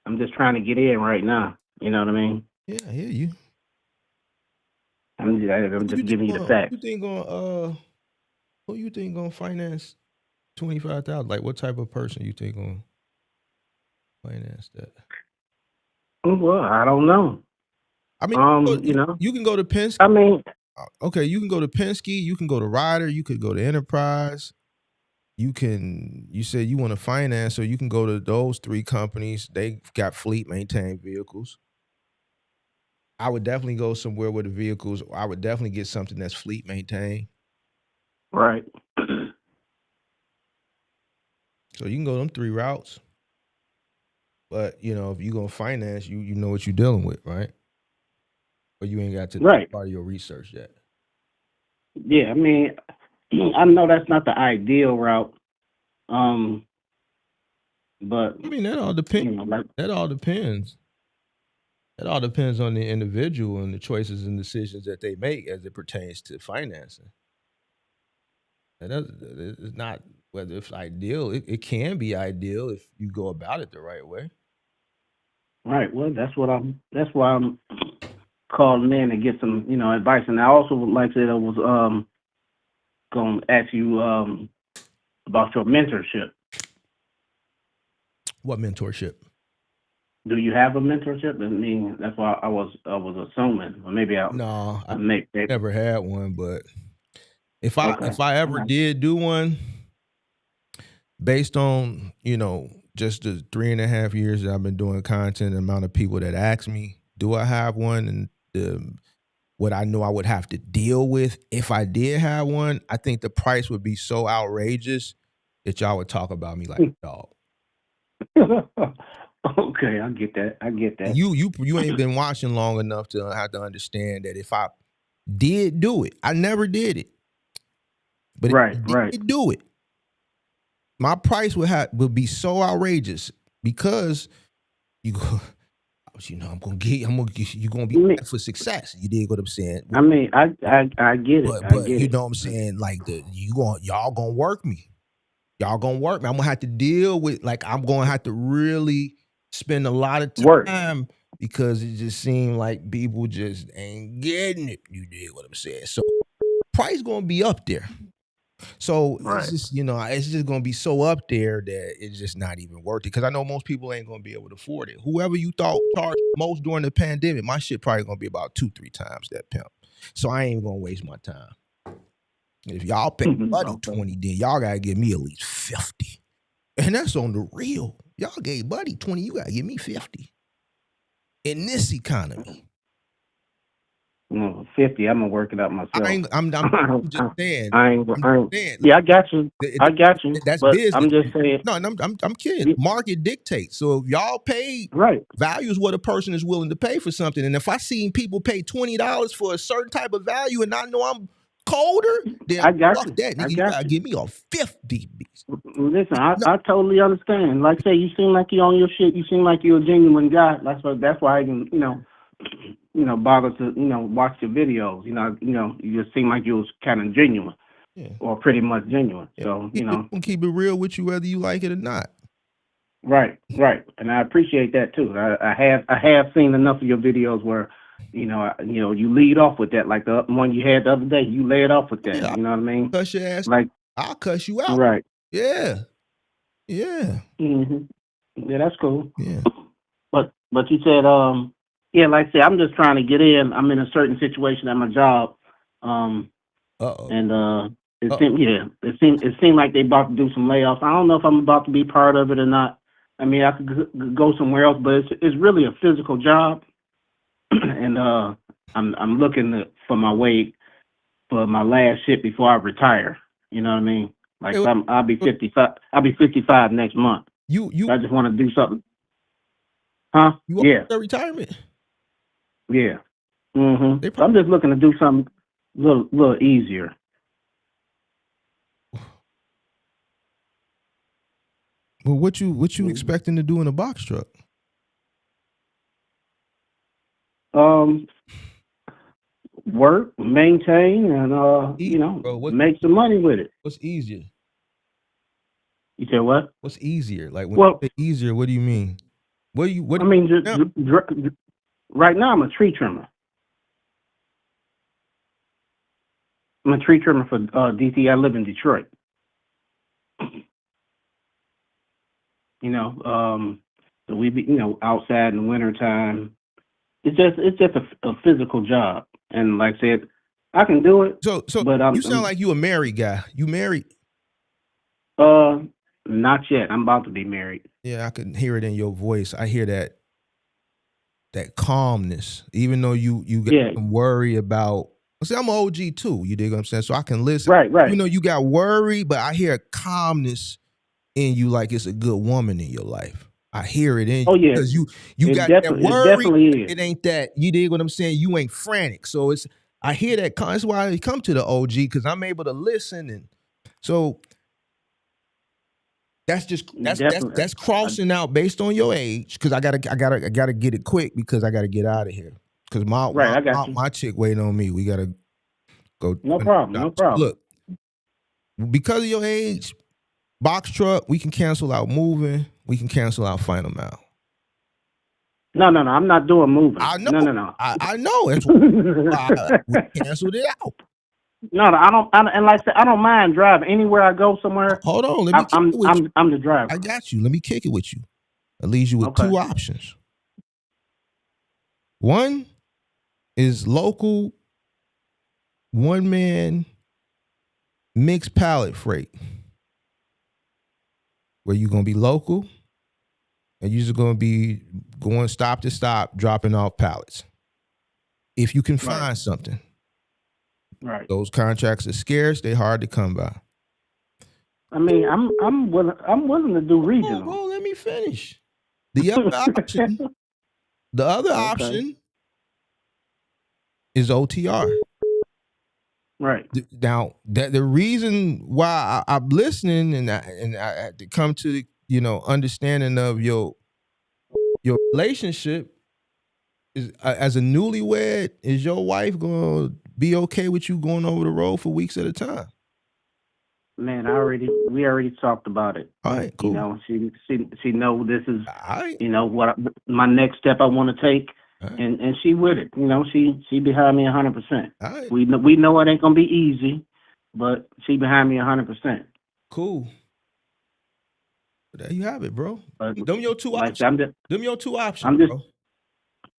F: I'm just trying to get in right now. You know what I mean?
A: Yeah, I hear you.
F: I'm just giving you the facts.
A: Who you think gonna finance 25,000? Like, what type of person you think gonna finance that?
F: Well, I don't know.
A: I mean, you can go to Penske.
F: I mean,
A: okay, you can go to Penske. You can go to Ryder. You could go to Enterprise. You said you want to finance, so you can go to those three companies. They got fleet maintained vehicles. I would definitely go somewhere where the vehicles, I would definitely get something that's fleet maintained.
F: Right.
A: So you can go them three routes. But, if you're going to finance, you know what you're dealing with, right? Or you ain't got to do part of your research yet.
F: Yeah, I mean, I know that's not the ideal route. But
A: I mean, that all depends. That all depends. It all depends on the individual and the choices and decisions that they make as it pertains to financing. It's not whether it's ideal. It can be ideal if you go about it the right way.
F: Right. Well, that's why I'm calling in and get some, advice. And I also would like to say I was going to ask you about your mentorship.
A: What mentorship?
F: Do you have a mentorship? I mean, that's why I was assuming, or maybe I
A: never had one. But if I ever did do one, based on just the 3.5 years that I've been doing content, the amount of people that ask me, do I have one, and what I know I would have to deal with if I did have one, I think the price would be so outrageous that y'all would talk about me like a dog.
F: Okay, I get that.
A: You ain't been watching long enough to have to understand that if I did do it, I never did it, but if I did do it, my price would be so outrageous because you're gonna be back for success. You dig what I'm saying?
F: I mean, I get it.
A: But you know what I'm saying? Like y'all gonna work me. Y'all gonna work me. I'm gonna have to deal with, I'm gonna have to really spend a lot of time because it just seemed like people just ain't getting it. You dig what I'm saying? So price gonna be up there. So it's just, it's just gonna be so up there that it's just not even worth it. Because I know most people ain't gonna be able to afford it. Whoever you thought charged most during the pandemic, my shit probably gonna be about 2-3 times that pimp. So I ain't gonna waste my time. If y'all pay Buddy 20, then y'all gotta give me at least 50. And that's on the real. Y'all gave Buddy 20, you gotta give me 50. In this economy.
F: 50, I'm gonna work it out myself.
A: I'm just saying.
F: Yeah, I got you.
A: That's
F: but
A: business.
F: I'm just saying.
A: No, I'm kidding. Market dictates. So if y'all paid, value is what a person is willing to pay for something. And if I seen people pay $20 for a certain type of value, and I know I'm colder, then
F: I got
A: fuck
F: you.
A: that, nigga. You gotta give me a 50.
F: Listen, I totally understand. Like I say, you seem like you on your shit. You seem like you're a genuine guy. That's why I can, bother to, watch your videos. You just seem like you was kind of genuine, or pretty much genuine. So,
A: I'm gonna keep it real with you, whether you like it or not.
F: Right, and I appreciate that too. I have seen enough of your videos where, you lead off with that, like the one you had the other day. You lay it off with that.
A: Yeah,
F: you know what I mean?
A: Cuss your ass. I'll cuss you out.
F: Right.
A: Yeah.
F: Mm-hmm. Yeah, that's cool.
A: Yeah.
F: But you said, like I said, I'm just trying to get in. I'm in a certain situation at my job. And it seemed like they about to do some layoffs. I don't know if I'm about to be part of it or not. I mean, I could go somewhere else, but it's really a physical job, and I'm looking for my way for my last shit before I retire. You know what I mean? Like I'll be 55. I'll be 55 next month. I just want to do something. Huh?
A: You want the retirement?
F: Yeah. Mm-hmm. So I'm just looking to do something a little easier.
A: Well, what you expecting to do in a box truck?
F: Work, maintain, and make some money with it.
A: What's easier?
F: You said what?
A: What's easier? Like when you say easier, what do you mean?
F: Right now I'm a tree trimmer. I'm a tree trimmer for DT. I live in Detroit. So we be, outside in the wintertime. It's just a physical job. And like I said, I can do it.
A: So but you sound like you a married guy. You married?
F: Not yet. I'm about to be married.
A: Yeah, I can hear it in your voice. I hear that calmness, even though you got some worry about. See, I'm an OG too. You dig what I'm saying? So I can listen.
F: Right.
A: You got worry, but I hear calmness in you, like it's a good woman in your life. I hear it in you.
F: Oh yeah,
A: because you got that worry. It definitely is. It ain't that. You dig what I'm saying? You ain't frantic. So I hear that. That's why I come to the OG, because I'm able to listen, and so that's crossing out based on your age. Because I gotta get it quick because I gotta get out of here. Because my chick waiting on me. We gotta go.
F: No problem.
A: Look, because of your age, box truck, we can cancel out moving. We can cancel out final mile.
F: No, I'm not doing moving.
A: I know.
F: No.
A: I know. That's why we canceled it out.
F: No, I don't. And like I said, I don't mind driving anywhere I go somewhere.
A: Hold on. Let me kick it with you.
F: I'm the driver.
A: I got you. Let me kick it with you. It leaves you with
F: Okay.
A: 2 options. One is local 1-man mixed pallet freight, where you're going to be local and you're just going to be going stop to stop, dropping off pallets. If you can find something.
F: Right.
A: Those contracts are scarce. They're hard to come by.
F: I mean, I'm willing to do regional.
A: Well, let me finish. The other option is OTR.
F: Right.
A: Now, the reason why I'm listening and I had to come to understanding of your relationship is, as a newlywed, is your wife going to be okay with you going over the road for weeks at a time?
F: Man, we already talked about it.
A: All right, cool.
F: You know, she know this is
A: right.
F: What my next step I want to take, right. and she with it. You know, she behind me 100%.
A: Right.
F: We know it ain't gonna be easy, but she behind me 100%.
A: Cool. There you have it, bro.
F: But
A: them your 2 options. Them your 2 options, bro.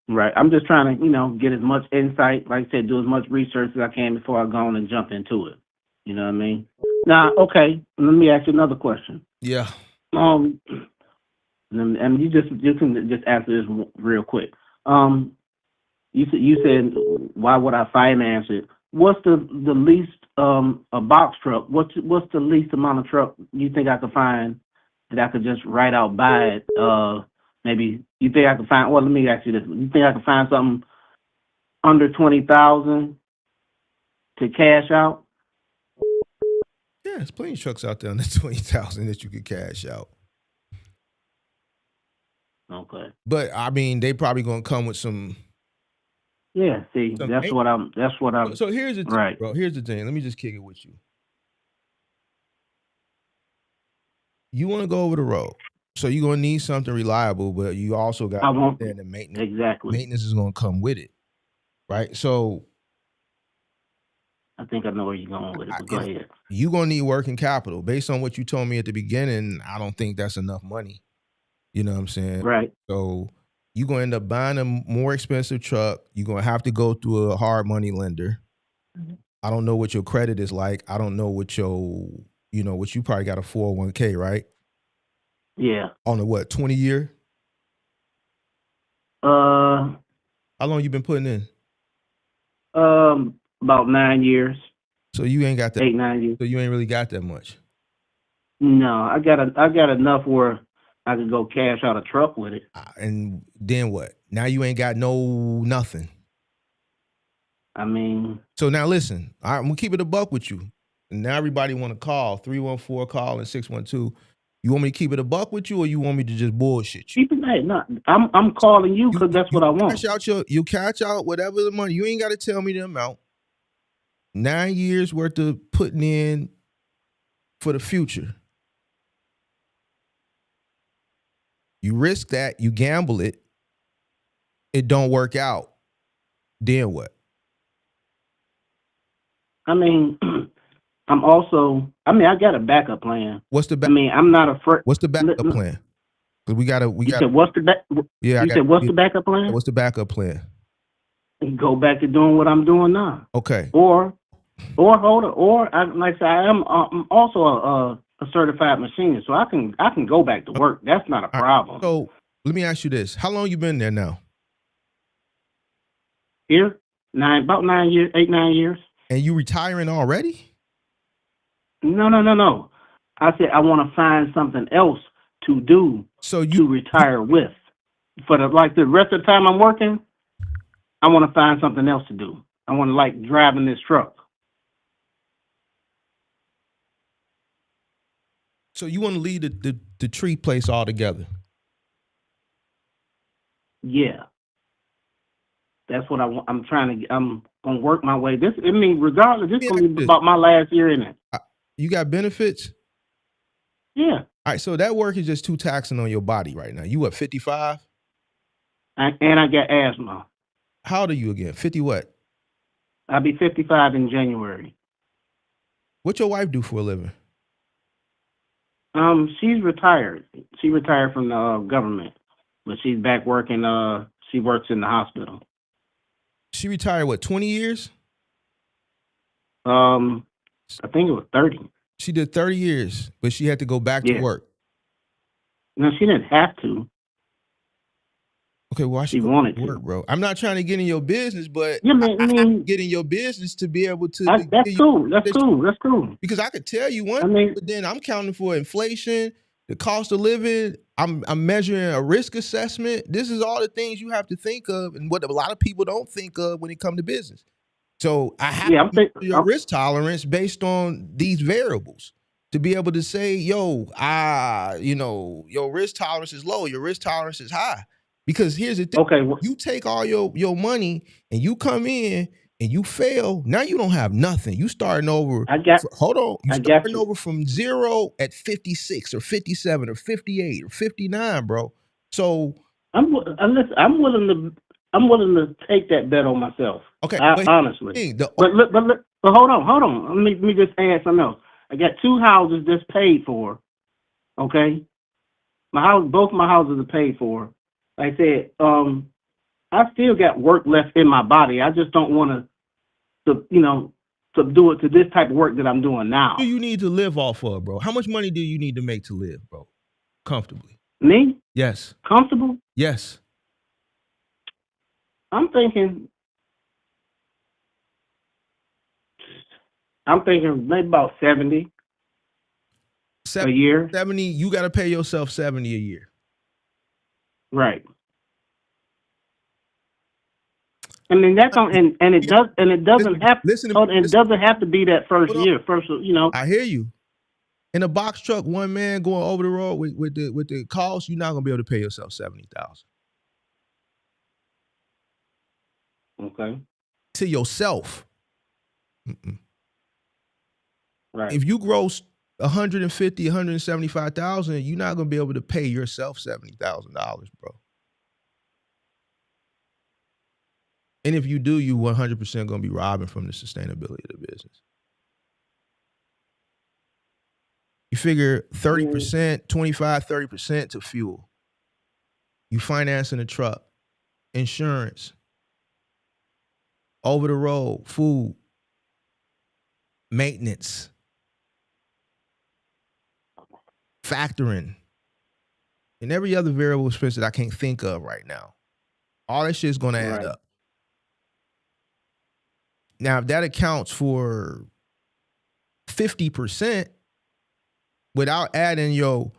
F: Right. I'm just trying to, get as much insight, like I said, do as much research as I can before I go on and jump into it. You know what I mean? Now, okay, let me ask you another question.
A: Yeah.
F: And you can just answer this real quick. You said why would I finance it? What's the least a box truck? What's the least amount of truck you think I could find that I could just right out buy it? Maybe you think I could find? Well, let me ask you this: you think I could find something under 20,000 to cash out?
A: Yeah, there's plenty of trucks out there under 20,000 that you could cash out.
F: Okay.
A: But I mean, they probably gonna come with some.
F: Yeah. See, that's what I'm.
A: So here's the thing,
F: right,
A: bro. Here's the thing. Let me just kick it with you. You want to go over the road, so you're gonna need something reliable, but you also got to understand the maintenance.
F: Exactly.
A: Maintenance is gonna come with it, right? So.
F: I think I know where you're going with it, but go ahead.
A: You're going to need working capital. Based on what you told me at the beginning, I don't think that's enough money. You know what I'm saying?
F: Right.
A: So you're going to end up buying a more expensive truck. You're going to have to go through a hard money lender. Mm-hmm. I don't know what your credit is like. I don't know what what you probably got a 401k, right?
F: Yeah.
A: On a what, 20 year?
F: How
A: long you been putting in?
F: About 9 years.
A: So you ain't got that
F: 8-9 years.
A: So you ain't really got that much.
F: No, I got enough where I could go cash out a truck with it.
A: And then what? Now you ain't got nothing.
F: I mean.
A: So now listen, I'm gonna keep it a buck with you. And now everybody want to call 314 call and 612. You want me to keep it a buck with you, or you want me to just bullshit you?
F: No, I'm calling you because that's what I want.
A: You catch out whatever the money. You ain't got to tell me the amount. 9 years worth of putting in for the future. You risk that, you gamble it, it don't work out. Then what?
F: I mean, I got a backup plan.
A: What's the
F: I'm not afraid.
A: What's the backup plan? Because we got.
F: Said what's the what's the backup plan?
A: What's the backup plan?
F: Go back to doing what I'm doing now.
A: Okay.
F: Or hold it. Like I said, I'm also a certified machinist, so I can go back to work. That's not a problem.
A: So let me ask you this: how long you been there now?
F: Here, about 9 years, 8-9 years.
A: And you retiring already?
F: No. I said I want to find something else to do to retire with. For the rest of the time I'm working, I want to find something else to do. I want to like driving this truck.
A: So you want to leave the tree place altogether?
F: Yeah. That's what I want. I'm gonna work my way. Regardless, this is gonna be about my last year in it.
A: You got benefits?
F: Yeah.
A: All right, so that work is just too taxing on your body right now. You what, 55?
F: And I got asthma.
A: How old are you again? 50 what?
F: I'll be 55 in January.
A: What your wife do for a living?
F: She's retired. She retired from the government, but she's back working. She works in the hospital.
A: She retired, what, 20 years?
F: I think it was 30.
A: She did 30 years, but she had to go back to
F: Yeah.
A: work.
F: No, she didn't have to.
A: Okay, well, I
F: She
A: should go
F: wanted
A: to work,
F: to.
A: bro. I'm not trying to get in your business, but
F: Yeah,
A: I have to
F: man.
A: get in your business to be able to
F: That's
A: give you
F: cool. That's
A: that you-
F: cool. That's cool.
A: because I could tell you one,
F: I mean,
A: but then I'm counting for inflation, the cost of living. I'm measuring a risk assessment. This is all the things you have to think of, and what a lot of people don't think of when it comes to business. So I have
F: yeah,
A: to measure your risk tolerance based on these variables to be able to say, yo, your risk tolerance is low, your risk tolerance is high. Because here's the thing.
F: okay.
A: You take all your money and you come in and you fail, now you don't have nothing. You starting over. Hold on. You starting over from 0 at 56 or 57 or 58 or 59, bro. So
F: I'm willing to take that bet on myself.
A: Okay,
F: honestly. But hold on. Let me just add something else. I got 2 houses that's paid for. Okay, both my houses are paid for. Like I said, I still got work left in my body. I just don't want to do it to this type of work that I'm doing now.
A: What do you need to live off of, bro? How much money do you need to make to live, bro? Comfortably.
F: Me?
A: Yes.
F: Comfortable?
A: Yes.
F: I'm thinking maybe about 70 a year.
A: 70, you got to pay yourself 70 a year.
F: Right. I mean that's on, and it doesn't have to be that first year.
A: I hear you. In a box truck, one man going over the road with the cost, you're not gonna be able to pay yourself 70,000.
F: Okay.
A: To yourself. Mm-mm.
F: Right.
A: If you gross 150, 175,000, you're not gonna be able to pay yourself $70,000, bro. And if you do, you 100% gonna be robbing from the sustainability of the business. You figure 30%, 25, 30% to fuel. You financing a truck, insurance, over the road, food, maintenance, factoring, and every other variable expense that I can't think of right now. All that shit is gonna add up. Now, if that accounts for 50% without adding your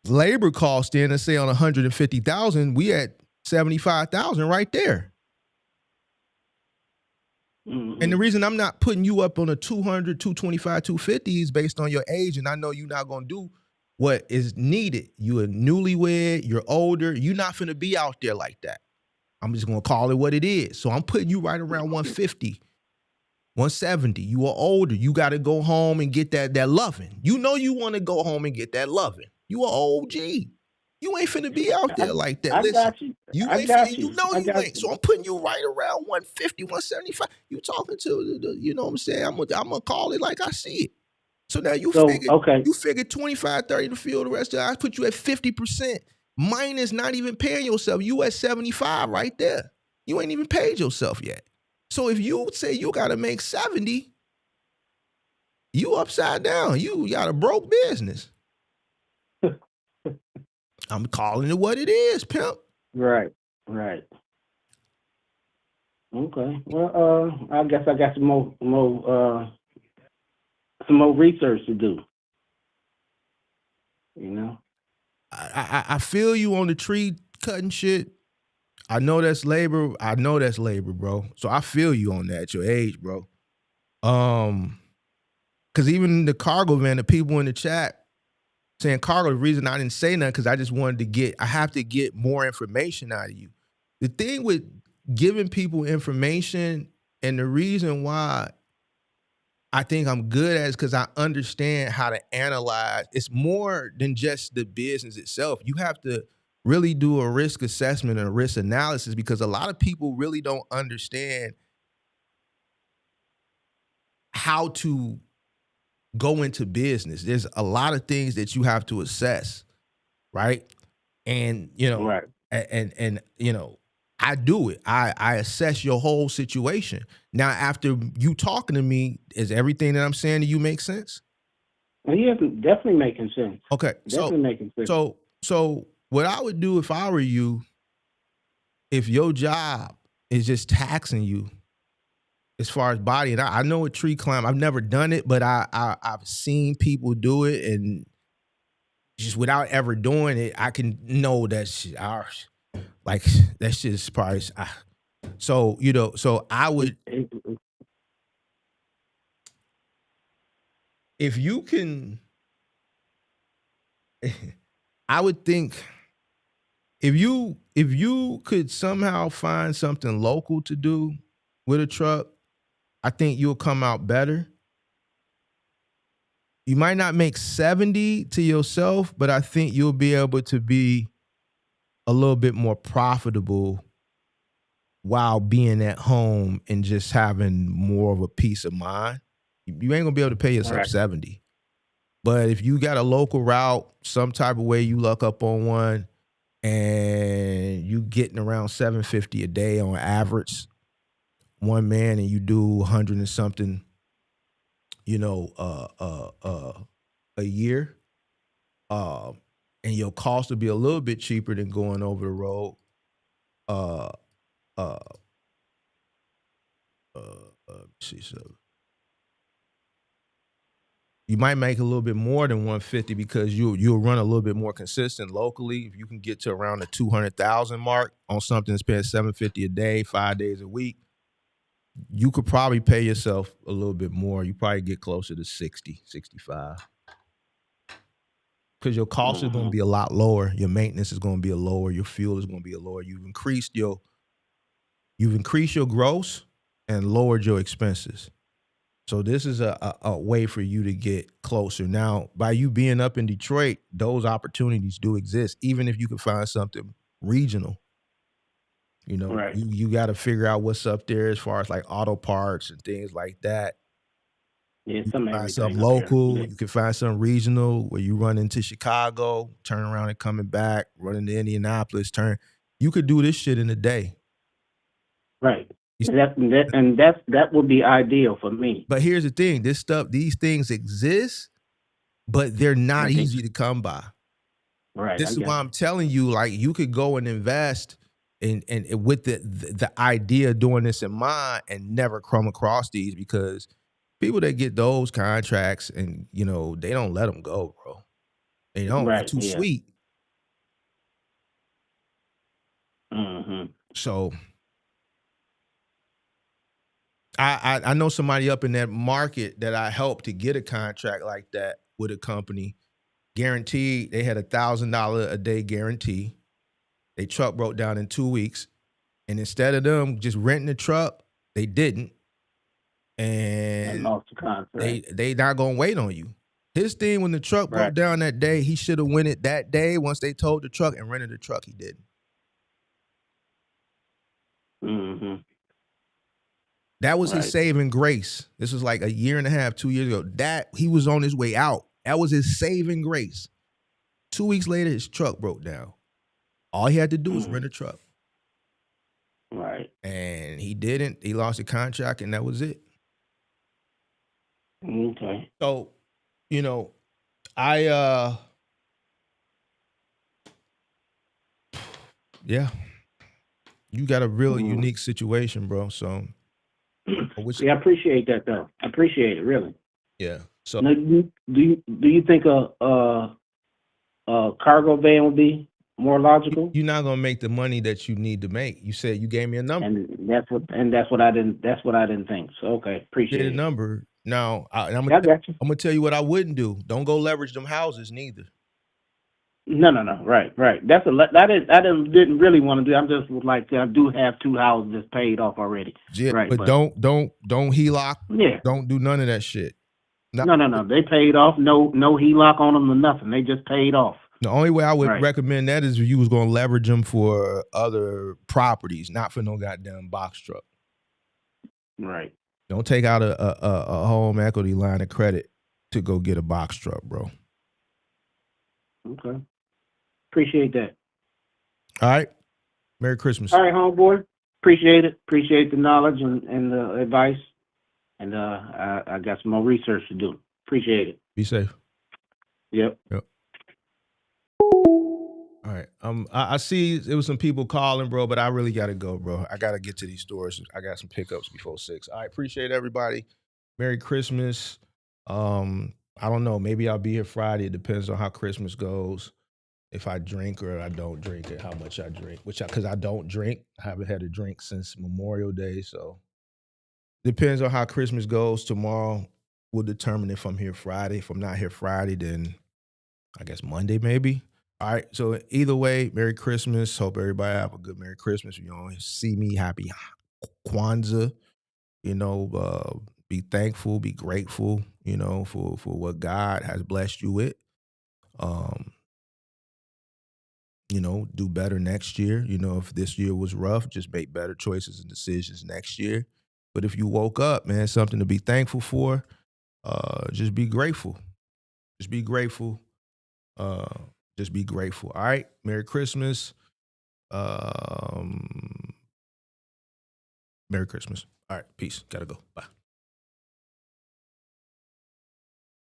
A: labor cost in, and say on 150,000, we at 75,000 right there. Mm-hmm. And the reason I'm not putting you up on a 200, 225, 250 is based on your age, and I know you're not gonna do what is needed. You a newlywed, you're older, you're not finna be out there like that. I'm just gonna call it what it is. So I'm putting you right around 150, 170. You are older. You got to go home and get that loving. You know you want to go home and get that loving. You are OG. You ain't finna be out there like that.
F: Listen, got you.
A: You ain't. So I'm putting you right around 150, 175. You talking to you know what I'm saying? I'm gonna call it like I see it. So now you figure 25, 30 to fuel the rest of it. I put you at 50%. Minus not even paying yourself. You at 75 right there. You ain't even paid yourself yet. So if you say you got to make 70, you upside down. You got a broke business. I'm calling it what it is, pimp.
F: Right. Okay. Well, I guess I got some more research to do. You know.
A: I feel you on the tree cutting shit. I know that's labor. Bro. So I feel you on that at your age, bro. Because even the cargo van, the people in the chat saying cargo, the reason I didn't say nothing because I just wanted to I have to get more information out of you. The thing with giving people information, and the reason why I think I'm good at it is because I understand how to analyze. It's more than just the business itself. You have to really do a risk assessment and a risk analysis, because a lot of people really don't understand how to go into business. There's a lot of things that you have to assess, right? And
F: Right.
A: and I do it. I assess your whole situation. Now, after you talking to me, is everything that I'm saying to you make sense?
F: Well, yeah, definitely making sense.
A: Okay.
F: Definitely making sense.
A: So what I would do if I were you, if your job is just taxing you as far as body, and I know a tree climb, I've never done it, but I've seen people do it, and just without ever doing it, I can know that shit, like that shit is probably. So so I would, if you can, I would think if you could somehow find something local to do with a truck, I think you'll come out better. You might not make 70 to yourself, but I think you'll be able to be a little bit more profitable while being at home and just having more of a peace of mind. You ain't gonna be able to pay yourself 70. But if you got a local route, some type of way you luck up on one, and you getting around $750 a day on average, one man, and you do 100 and something, a year, and your cost will be a little bit cheaper than going over the road. See, so you might make a little bit more than 150 because you'll run a little bit more consistent locally. If you can get to around the 200,000 mark on something that's paying $750 a day, 5 days a week, you could probably pay yourself a little bit more. You probably get closer to 60, 65. Because your cost is going to be a lot lower. Your maintenance is going to be a lower. Your fuel is going to be a lower. You've increased your gross and lowered your expenses. So this is a way for you to get closer. Now, by you being up in Detroit, those opportunities do exist, even if you can find something regional.
F: Right.
A: You got to figure out what's up there as far as like auto parts and things like that.
F: Yeah,
A: You can find something
F: up
A: local.
F: there.
A: You can find something regional where you run into Chicago, turn around and coming back, run into Indianapolis, You could do this shit in a day.
F: Right. That would be ideal for me.
A: But here's the thing: these things exist, but they're not easy to come by.
F: Right.
A: This is why I'm telling you, like, you could go and invest and with the idea of doing this in mind and never come across these, because people that get those contracts and they don't let them go, bro. They don't.
F: Right,
A: They're too sweet.
F: Mm-hmm.
A: So I know somebody up in that market that I helped to get a contract like that with a company. Guaranteed, they had $1,000 a day guarantee. Their truck broke down in 2 weeks, and instead of them just renting the truck, they didn't, and
F: lost the contract.
A: They not gonna wait on you. His thing, when the truck broke down that day, he should have went it that day once they towed the truck and rented the truck. He didn't.
F: Mm-hmm.
A: That was his saving grace. This was like a year and a half, 2 years ago. That he was on his way out. That was his saving grace. 2 weeks later, his truck broke down. All he had to do was rent a truck.
F: Right.
A: And he didn't. He lost the contract, and that was it.
F: Okay.
A: So, you got a really unique situation, bro. So
F: I appreciate that, though. I appreciate it, really.
A: Yeah. So
F: now, do you think a cargo van would be more logical?
A: You're not gonna make the money that you need to make. You said you gave me a number,
F: and that's what I didn't think. So okay, appreciate
A: it. Number. Now I'm gonna tell you what I wouldn't do. Don't go leverage them houses neither.
F: No. Right. I didn't really want to do. I'm just like, I do have 2 houses that's paid off already.
A: Yeah,
F: right.
A: But don't HELOC.
F: Yeah.
A: Don't do none of that shit.
F: No. They paid off. No HELOC on them or nothing. They just paid off.
A: The only way I would
F: Right.
A: recommend that is if you was going to leverage them for other properties, not for no goddamn box truck.
F: Right.
A: Don't take out a home equity line of credit to go get a box truck, bro.
F: Okay. Appreciate that.
A: All right. Merry Christmas.
F: All right, homeboy. Appreciate it. Appreciate the knowledge and the advice. And I got some more research to do. Appreciate it.
A: Be safe.
F: Yep.
A: All right. I see it was some people calling, bro, but I really gotta go, bro. I gotta get to these stores. I got some pickups before 6. I appreciate everybody. Merry Christmas. I don't know. Maybe I'll be here Friday. It depends on how Christmas goes. If I drink or I don't drink, and how much I drink. Because I don't drink. I haven't had a drink since Memorial Day, so depends on how Christmas goes. Tomorrow will determine if I'm here Friday. If I'm not here Friday, then I guess Monday maybe. All right. So either way, Merry Christmas. Hope everybody have a good Merry Christmas. If you don't see me, happy Kwanzaa. You know, be thankful, be grateful, you know, for what God has blessed you with. You know, do better next year. You know, if this year was rough, just make better choices and decisions next year. But if you woke up, man, something to be thankful for, just be grateful. Just be grateful. Just be grateful. All right. Merry Christmas. Merry Christmas. All right. Peace. Gotta go. Bye.